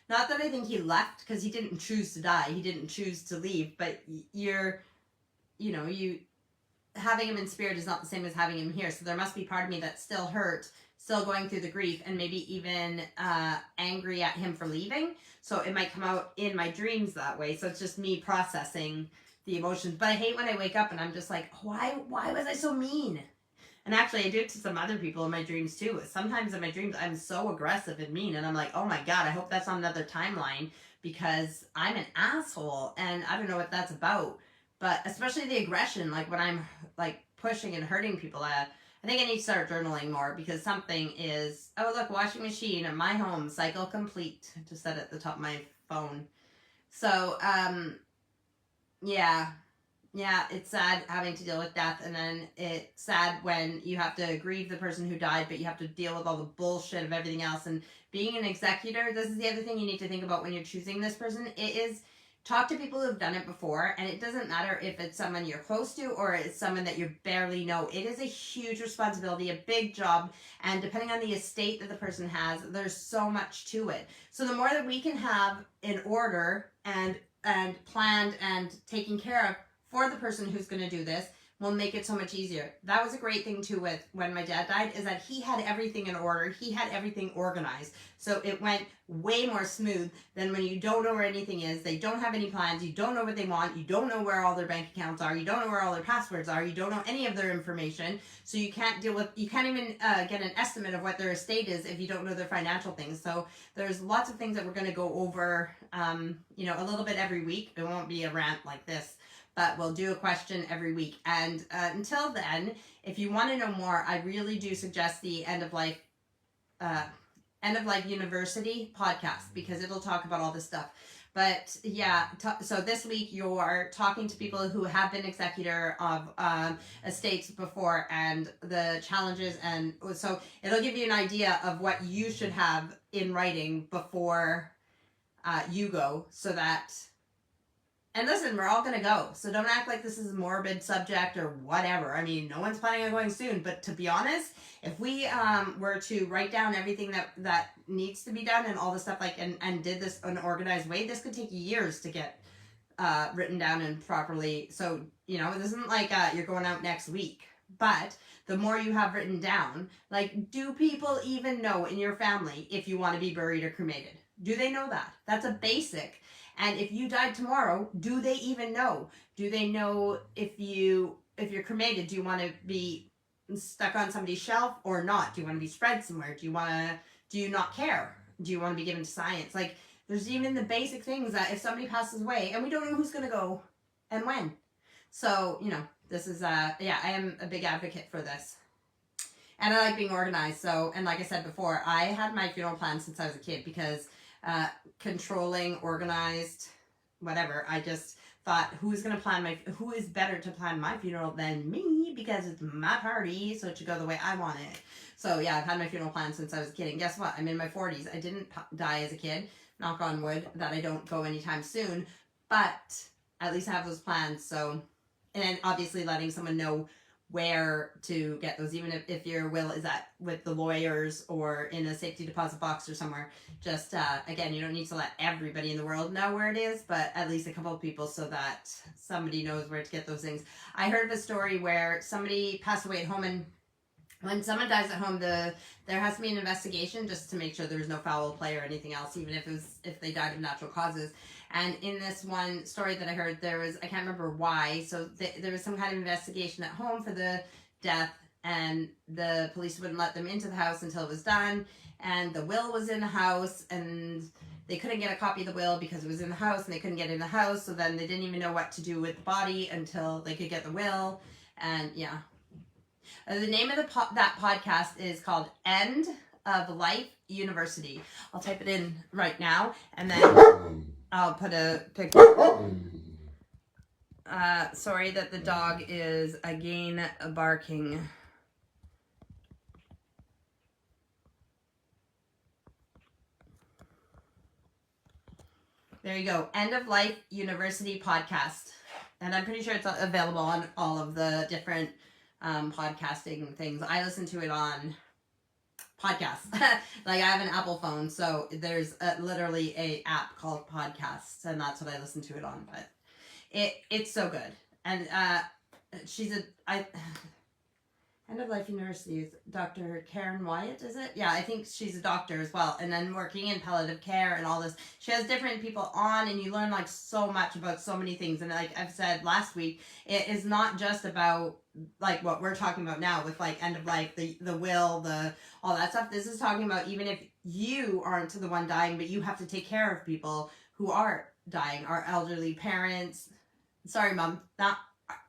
not that I think he left, because he didn't choose to die, he didn't choose to leave, but having him in spirit is not the same as having him here. So there must be part of me that's still hurt, still going through the grief, and maybe even angry at him for leaving. So it might come out in my dreams that way. So it's just me processing the emotions. But I hate when I wake up and I'm just like, why was I so mean? And actually I do it to some other people in my dreams too. Sometimes in my dreams I'm so aggressive and mean, and I'm like, oh my God, I hope that's on another timeline, because I'm an asshole and I don't know what that's about. But especially the aggression, like when I'm like pushing and hurting people, I think I need to start journaling more, because something is, oh look, washing machine in my home, cycle complete, just set at the top of my phone. So, yeah, it's sad having to deal with death, and then it's sad when you have to grieve the person who died, but you have to deal with all the bullshit of everything else. And being an executor, this is the other thing you need to think about when you're choosing this person. It is, talk to people who've done it before, and it doesn't matter if it's someone you're close to or it's someone that you barely know. It is a huge responsibility, a big job, and depending on the estate that the person has, there's so much to it. So the more that we can have in order and planned and taken care of for the person who's going to do this, will make it so much easier. That was a great thing too with when my dad died, is that he had everything in order. He had everything organized. So it went way more smooth than when you don't know where anything is. They don't have any plans. You don't know what they want. You don't know where all their bank accounts are. You don't know where all their passwords are. You don't know any of their information. So you can't even get an estimate of what their estate is if you don't know their financial things. So there's lots of things that we're going to go over, a little bit every week. It won't be a rant like this, but we'll do a question every week. And until then, if you want to know more, I really do suggest the End of Life University podcast, because it'll talk about all this stuff. But yeah, so this week you're talking to people who have been executor of estates before, and the challenges, and so it'll give you an idea of what you should have in writing before you go, so that. And listen, we're all going to go, so don't act like this is a morbid subject or whatever. I mean, no one's planning on going soon, but to be honest, if we were to write down everything that needs to be done and all the stuff, and did this in an organized way, this could take years to get written down and properly. So, this isn't like you're going out next week, but the more you have written down, like, do people even know in your family if you want to be buried or cremated? Do they know that? That's a basic. And if you died tomorrow, do they even know? Do they know if you're cremated, do you want to be stuck on somebody's shelf or not? Do you want to be spread somewhere? Do you not care? Do you want to be given to science? Like, there's even the basic things that if somebody passes away, and we don't know who's going to go and when. So, this is, I am a big advocate for this. And I like being organized. So, and like I said before, I had my funeral plan since I was a kid, because controlling, organized, whatever. I just thought, who is better to plan my funeral than me, because it's my party, so it should go the way I want it. So yeah, I've had my funeral planned since I was a kid, and guess what? I'm in my 40s. I didn't die as a kid. Knock on wood that I don't go anytime soon, but at least I have those plans. So, and obviously letting someone know where to get those, even if your will is at with the lawyers or in a safety deposit box or somewhere. Just again, you don't need to let everybody in the world know where it is, but at least a couple of people, so that somebody knows where to get those things. I heard of a story where somebody passed away at home, and when someone dies at home, there has to be an investigation just to make sure there's no foul play or anything else, even if they died of natural causes. And in this one story that I heard, there was, I can't remember why, so there was some kind of investigation at home for the death, and the police wouldn't let them into the house until it was done, and the will was in the house, and they couldn't get a copy of the will because it was in the house, and they couldn't get it in the house, so then they didn't even know what to do with the body until they could get the will. And yeah. The name of that podcast is called End of Life University. I'll type it in right now, and then I'll put a picture. Sorry that the dog is again barking. There you go. End of Life University podcast. And I'm pretty sure it's available on all of the different podcasting things. I listen to it on podcasts. Like, I have an Apple phone, so there's literally a app called Podcasts, and that's what I listen to it on. But it's so good. And End of Life University is Dr. Karen Wyatt, is it? Yeah, I think she's a doctor as well. And then working in palliative care and all this. She has different people on, and you learn like so much about so many things. And like I've said last week, it is not just about like what we're talking about now with like end of life, the will, all that stuff. This is talking about even if you aren't the one dying, but you have to take care of people who are dying, our elderly parents. Sorry, Mom, not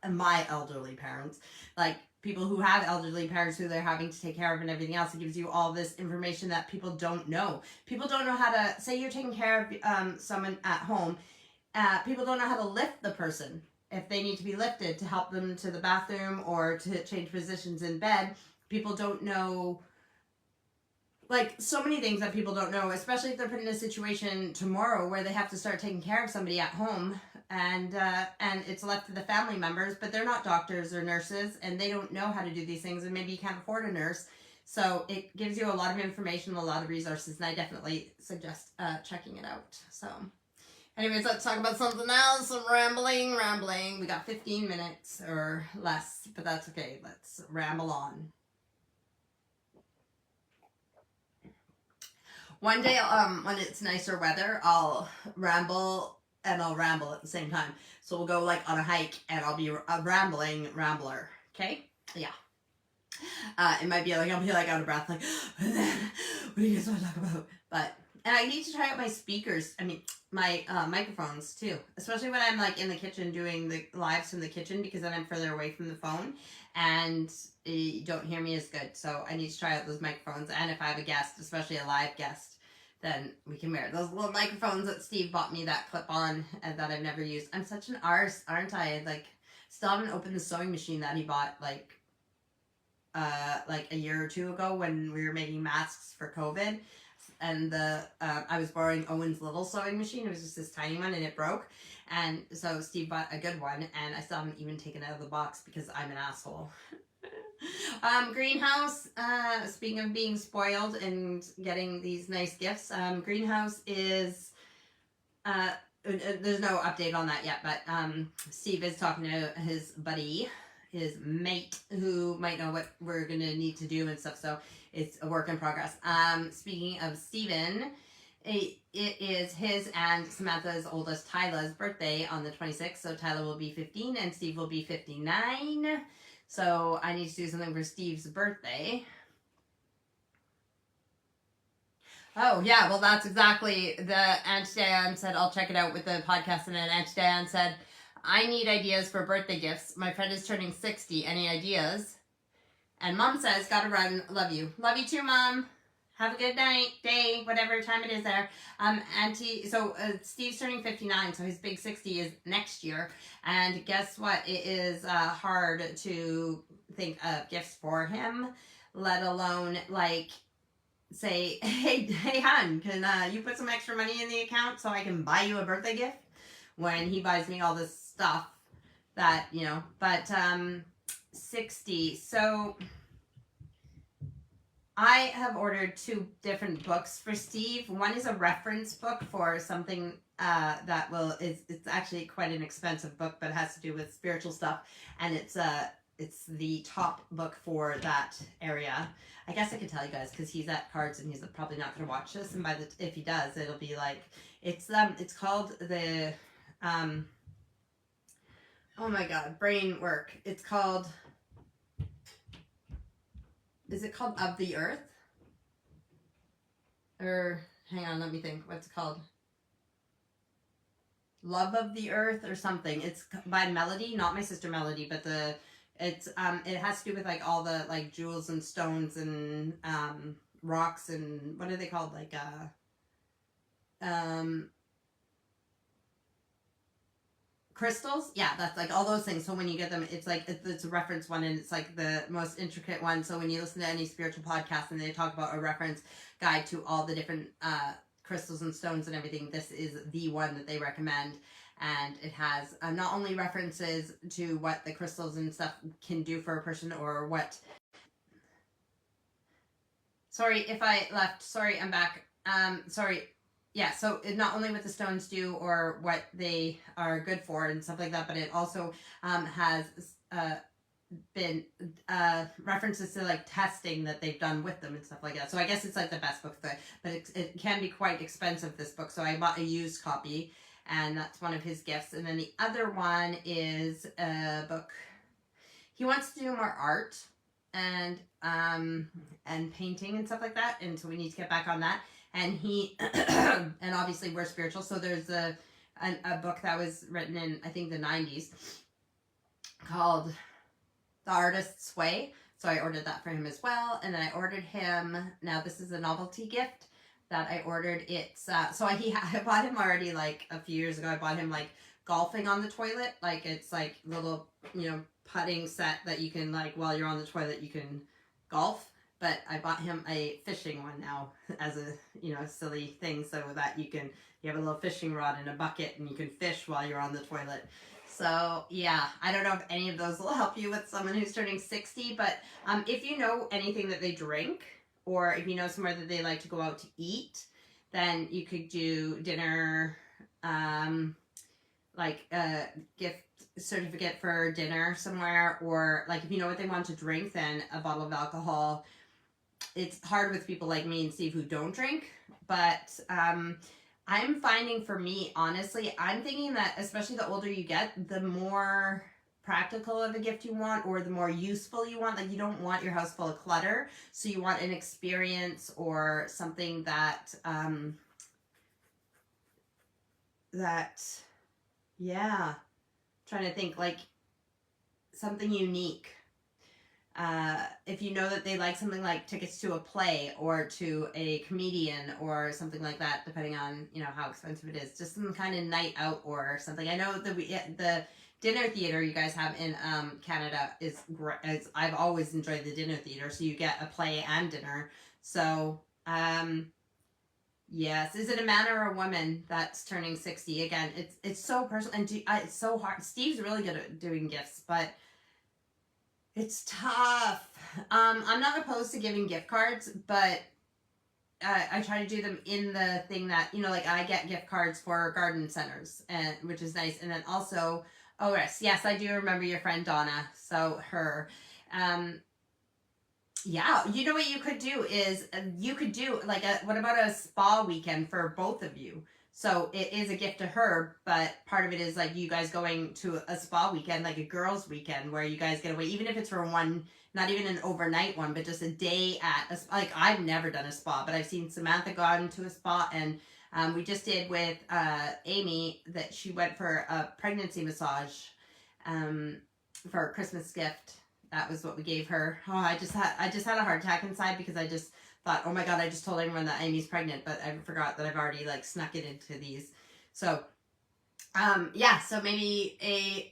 my elderly parents. Like, people who have elderly parents who they're having to take care of and everything else. It gives you all this information that people don't know. People don't know how to, say you're taking care of someone at home, people don't know how to lift the person if they need to be lifted, to help them to the bathroom or to change positions in bed. People don't know, like, so many things that people don't know, especially if they're put in a situation tomorrow where they have to start taking care of somebody at home. And it's left to the family members, but they're not doctors or nurses, and they don't know how to do these things, and maybe you can't afford a nurse. So it gives you a lot of information, a lot of resources, and I definitely suggest checking it out. So anyways, let's talk about something else. Rambling. We got 15 minutes or less, but that's okay. Let's ramble on. One day, when it's nicer weather, I'll ramble and I'll ramble at the same time. So we'll go like on a hike, and I'll be a rambling rambler. Okay? Yeah. It might be like, I'll be like out of breath, like, and then, what do you guys want to talk about? But, and I need to try out my speakers. I mean, my microphones too. Especially when I'm like in the kitchen doing the lives from the kitchen, because then I'm further away from the phone and you don't hear me as good. So I need to try out those microphones. And if I have a guest, especially a live guest, then we can wear those little microphones that Steve bought me that clip on and that I've never used. I'm such an arse, aren't I? Like, still haven't opened the sewing machine that he bought like a year or two ago when we were making masks for COVID. And I was borrowing Owen's little sewing machine. It was just this tiny one, and it broke. And so Steve bought a good one, and I still haven't even taken it out of the box because I'm an asshole. Greenhouse, speaking of being spoiled and getting these nice gifts, Greenhouse is, there's no update on that yet, but Steve is talking to his buddy, his mate, who might know what we're going to need to do and stuff, so it's a work in progress. Speaking of Steven, it is his and Samantha's oldest, Tyla's, birthday on the 26th, so Tyla will be 15 and Steve will be 59. So I need to do something for Steve's birthday. Oh, yeah, well, that's exactly the Aunt Diane said, I'll check it out with the podcast. And then Aunt Diane said, I need ideas for birthday gifts. My friend is turning 60. Any ideas? And Mom says, gotta run. Love you. Love you too, Mom. Have a good night, day, whatever time it is there. Auntie, so Steve's turning 59, so his big 60 is next year. And guess what? It is hard to think of gifts for him, let alone like say, hey, hon, can you put some extra money in the account so I can buy you a birthday gift? When he buys me all this stuff that, but 60. So I have ordered 2 different books for Steve. One is a reference book for something that it's actually quite an expensive book, but it has to do with spiritual stuff, and it's the top book for that area. I guess I could tell you guys because he's at cards and he's probably not going to watch this, and if he does, it'll be like it's called the oh my god, brain work. It's called. Is it called Of the Earth? Or, hang on, let me think. What's it called? Love of the Earth or something. It's by Melody, not my sister Melody, but it has to do with like all the like jewels and stones and rocks and what are they called? Like crystals. Yeah, that's like all those things. So when you get them, it's like it's a reference one, and it's like the most intricate one. So when you listen to any spiritual podcast and they talk about a reference guide to all the different crystals and stones and everything, this is the one that they recommend. And it has not only references to what the crystals and stuff can do for a person, or what. Sorry if I left. Sorry, I'm back. Sorry. Yeah, so it not only what the stones do or what they are good for and stuff like that, but it also has been references to like testing that they've done with them and stuff like that. So I guess it's like the best book, but it can be quite expensive, this book. So I bought a used copy, and that's one of his gifts. And then the other one is a book. He wants to do more art and painting and stuff like that, and so we need to get back on that. And he and obviously we're spiritual, so there's a book that was written in I think the 90s called The Artist's Way, so I ordered that for him as well. And then I ordered him, now this is a novelty gift that I ordered. It's I bought him already like a few years ago. I bought him like golfing on the toilet, like it's like little putting set that you can like while you're on the toilet you can golf. But I bought him a fishing one now as a, silly thing, so that you have a little fishing rod and a bucket and you can fish while you're on the toilet. So, yeah, I don't know if any of those will help you with someone who's turning 60, but if you know anything that they drink, or if you know somewhere that they like to go out to eat, then you could do dinner, like a gift certificate for dinner somewhere, or like if you know what they want to drink, then a bottle of alcohol. It's hard with people like me and Steve who don't drink, but I'm finding for me, honestly, I'm thinking that especially the older you get, the more practical of a gift you want, or the more useful you want. Like you don't want your house full of clutter, so you want an experience or something that yeah, trying to think, like something unique. If you know that they like something like tickets to a play or to a comedian or something like that, depending on how expensive it is, just some kind of night out or something. I know the dinner theater you guys have in Canada is great. I've always enjoyed the dinner theater, so you get a play and dinner. So yes, is it a man or a woman that's turning 60? Again, it's so personal, and it's so hard. Steve's really good at doing gifts, but it's tough. I'm not opposed to giving gift cards, but I try to do them in the thing that, like I get gift cards for garden centers, and which is nice. And then also, oh yes, I do remember your friend Donna. So her, yeah, you know what you could do is you could do like what about a spa weekend for both of you? So it is a gift to her, but part of it is like you guys going to a spa weekend, like a girls' weekend, where you guys get away, even if it's for one, not even an overnight one, but just a day at a spa. Like I've never done a spa, but I've seen Samantha gone to a spa, and we just did with Amy that she went for a pregnancy massage for a Christmas gift that was what we gave her. Oh, I just had a heart attack inside because I just thought, oh my God, I just told everyone that Amy's pregnant, but I forgot that I've already like snuck it into these. So, yeah, so maybe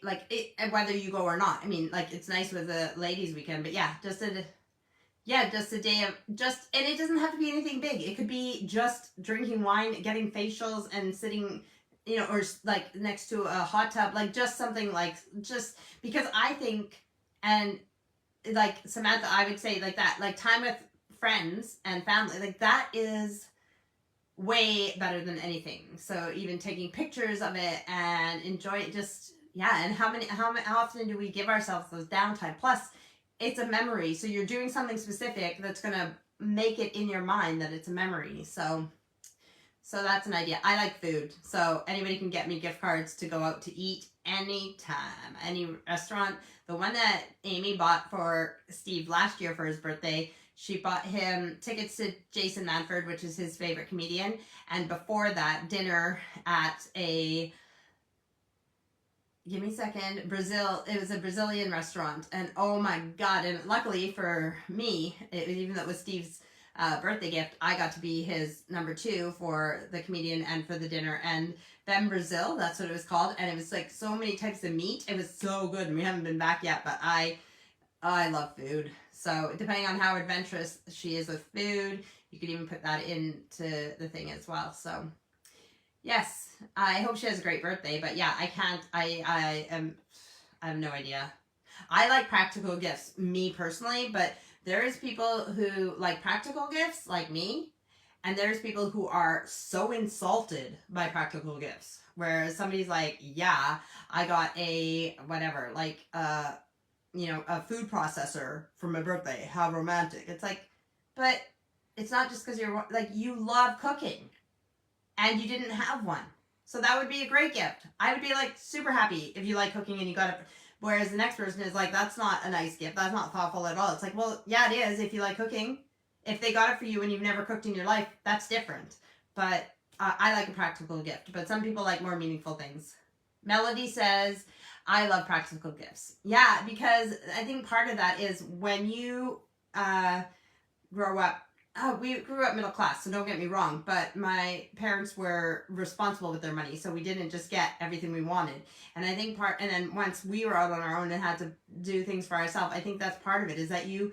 whether you go or not. I mean, like, it's nice with the ladies weekend, but yeah, just a day of and it doesn't have to be anything big. It could be just drinking wine, getting facials, and sitting, or like next to a hot tub, like just something like, just because I think, and like Samantha, I would say like that, like time with friends and family, like that is way better than anything. So even taking pictures of it and enjoy it, just, yeah. And how often do we give ourselves those downtime? Plus, it's a memory. So you're doing something specific that's going to make it in your mind that it's a memory. So that's an idea. I like food. So anybody can get me gift cards to go out to eat anytime, any restaurant. The one that Amy bought for Steve last year for his birthday, she bought him tickets to Jason Manford, which is his favorite comedian. And before that, dinner at a, give me a second, Brazil. It was a Brazilian restaurant. And oh my God. And luckily for me, even though it was Steve's birthday gift, I got to be his number 2 for the comedian and for the dinner. And then Brazil, that's what it was called. And it was like so many types of meat. It was so good. And we haven't been back yet, but I love food. So depending on how adventurous she is with food, you could even put that into the thing as well. So yes, I hope she has a great birthday. But yeah, I have no idea. I like practical gifts, me personally, but there is people who like practical gifts like me, and there's people who are so insulted by practical gifts. Whereas somebody's like, yeah, I got a whatever, like a food processor for my birthday. How romantic. It's like, but it's not just because you're like, you love cooking and you didn't have one. So that would be a great gift. I would be like super happy if you like cooking and you got it. Whereas the next person is like, that's not a nice gift. That's not thoughtful at all. It's like, well, yeah, it is if you like cooking. If they got it for you and you've never cooked in your life, that's different. But I like a practical gift. But some people like more meaningful things. Melody says, I love practical gifts. Yeah, because I think part of that is when you grow up, we grew up middle class, so don't get me wrong, but my parents were responsible with their money, so we didn't just get everything we wanted. And I think and then once we were out on our own and had to do things for ourselves, I think that's part of it, is that you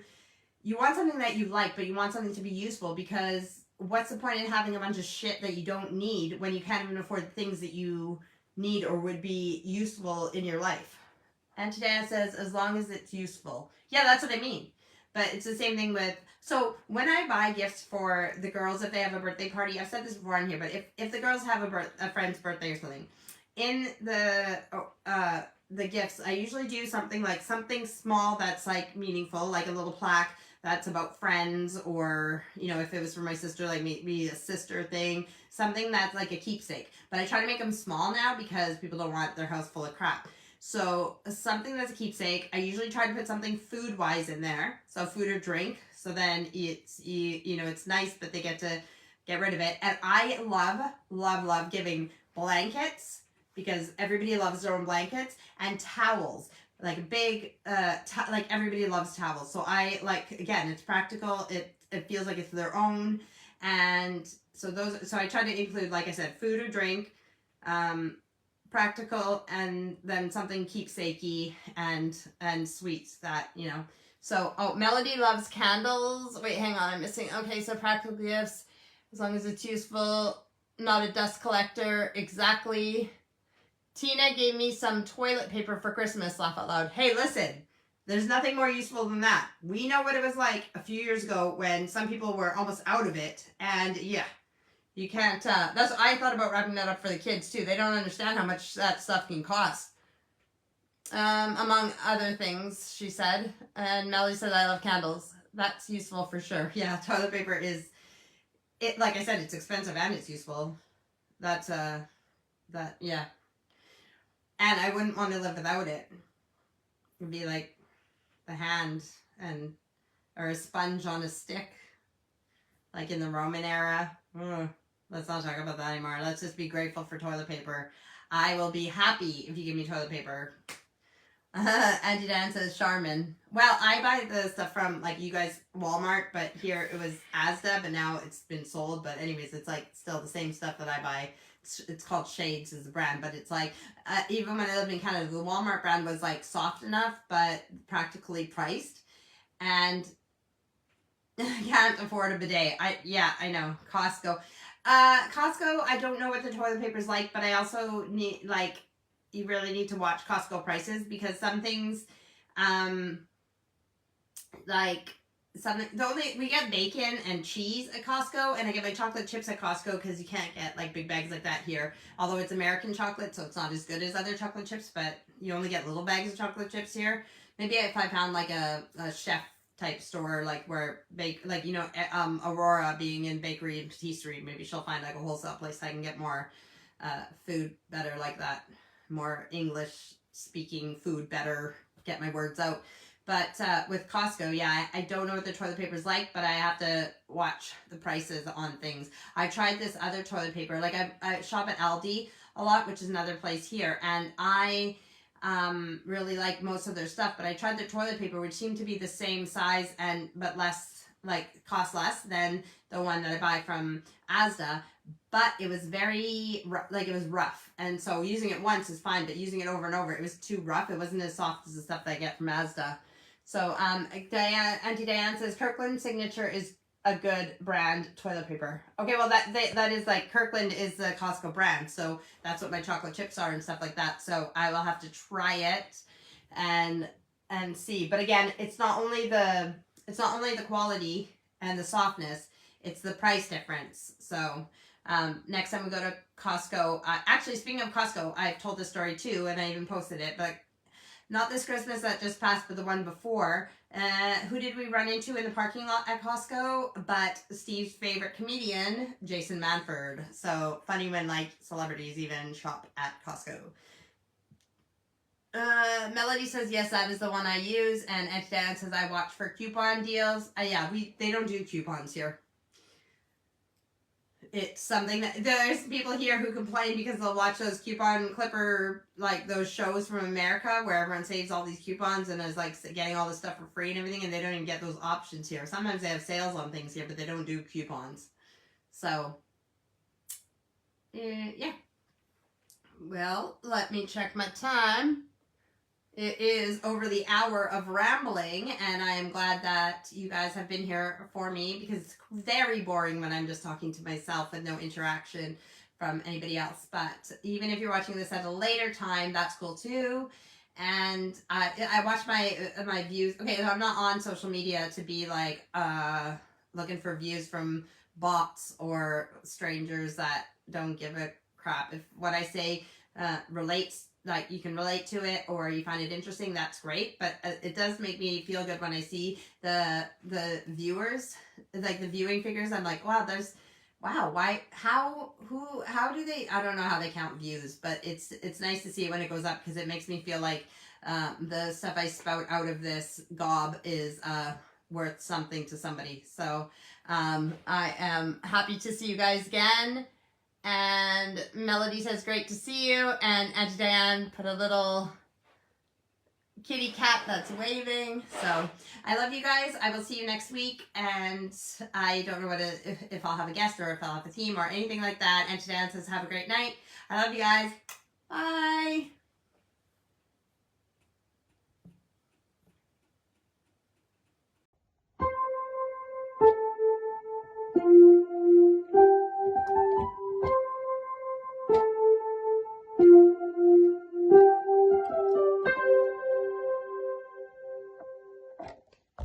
want something that you like, but you want something to be useful, because what's the point in having a bunch of shit that you don't need when you can't even afford the things that you need or would be useful in your life? And today says, as long as it's useful. Yeah, that's what I mean. But it's the same thing with, so when I buy gifts for the girls, if they have a birthday party, I've said this before on here, but if the girls have a friend's birthday or something, in the gifts, I usually do something small that's like meaningful, like a little plaque that's about friends, or, if it was for my sister, like maybe a sister thing, something that's like a keepsake. But I try to make them small now because people don't want their house full of crap. So something that's a keepsake, I usually try to put something food-wise in there. So food or drink. So then it's nice that they get to get rid of it. And I love giving blankets, because everybody loves their own blankets, and towels. Like a big, like everybody loves towels. So I again, it's practical. It feels like it's their own. And so I try to include, like I said, food or drink, practical, and then something keepsakey and sweets that, So, Melody loves candles. Wait, hang on, I'm missing. Okay, so practical gifts, as long as it's useful, not a dust collector. Exactly. Tina gave me some toilet paper for Christmas, laugh out loud. Hey, listen, there's nothing more useful than that. We know what it was like a few years ago when some people were almost out of it, and yeah. You can't, that's what I thought about wrapping that up for the kids too. They don't understand how much that stuff can cost. Among other things, she said. And Melody said, I love candles. That's useful for sure. Yeah, toilet paper like I said, it's expensive and it's useful. Yeah. And I wouldn't want to live without it. It'd be like the hand or a sponge on a stick. Like in the Roman era. Let's not talk about that anymore. Let's just be grateful for toilet paper. I will be happy if you give me toilet paper. Auntie Dan says Charmin. Well, I buy the stuff from like you guys Walmart, but here it was Asda, but now it's been sold. But anyways, it's like still the same stuff that I buy. It's called Shades is the brand, but it's like even when I lived in Canada, the Walmart brand was like soft enough, but practically priced, and can't afford a bidet. I know Costco. Costco. I don't know what the toilet paper's like, but I also need like you really need to watch Costco prices because some things, like something. The only we get bacon and cheese at Costco, and I get my chocolate chips at Costco because you can't get like big bags like that here. Although it's American chocolate, so it's not as good as other chocolate chips, but you only get little bags of chocolate chips here. Maybe if I found like a chef type store like where Aurora being in bakery and patisserie, maybe she'll find like a wholesale place I can get more food better like that, more English speaking food better, get my words out. But with Costco, yeah, I don't know what the toilet paper is like, but I have to watch the prices on things. I tried this other toilet paper, like I shop at Aldi a lot, which is another place here, and I really like most of their stuff, but I tried their toilet paper, which seemed to be the same size but less, like cost less than the one that I buy from Asda, but it was very it was rough, and so using it once is fine, but using it over and over, it was too rough. It wasn't as soft as the stuff that I get from Asda. So Auntie Diane says Kirkland Signature is a good brand toilet paper. Okay, well that is like Kirkland is the Costco brand, so that's what my chocolate chips are and stuff like that. So I will have to try it and see. But again, it's not only the quality and the softness, it's the price difference. So next time we go to Costco, actually speaking of Costco, I've told this story too, and I even posted it, but not this Christmas that just passed, but the one before. Who did we run into in the parking lot at Costco? But Steve's favorite comedian, Jason Manford. So funny when like celebrities even shop at Costco. Melody says yes, that is the one I use, and Auntie Dan says I watch for coupon deals. Yeah, they don't do coupons here. It's something that there's people here who complain because they'll watch those coupon clipper, like those shows from America where everyone saves all these coupons and is like getting all this stuff for free and everything, and they don't even get those options here. Sometimes they have sales on things here, but they don't do coupons. So, yeah. Well, let me check my time. It is over the hour of rambling, and I am glad that you guys have been here for me because it's very boring when I'm just talking to myself and no interaction from anybody else. But even if you're watching this at a later time, that's cool too. And I watch my views. Okay, so I'm not on social media to be like looking for views from bots or strangers that don't give a crap. If what I say relates, like you can relate to it or you find it interesting, that's great. But it does make me feel good when I see the viewers, like the viewing figures. I'm like, wow, how do they, I don't know how they count views, but it's nice to see it when it goes up because it makes me feel like the stuff I spout out of this gob is worth something to somebody. So I am happy to see you guys again. And Melody says, great to see you. And Auntie Diane put a little kitty cat that's waving. So I love you guys. I will see you next week. And I don't know if I'll have a guest or if I'll have a theme or anything like that. Auntie Diane says, have a great night. I love you guys. Bye.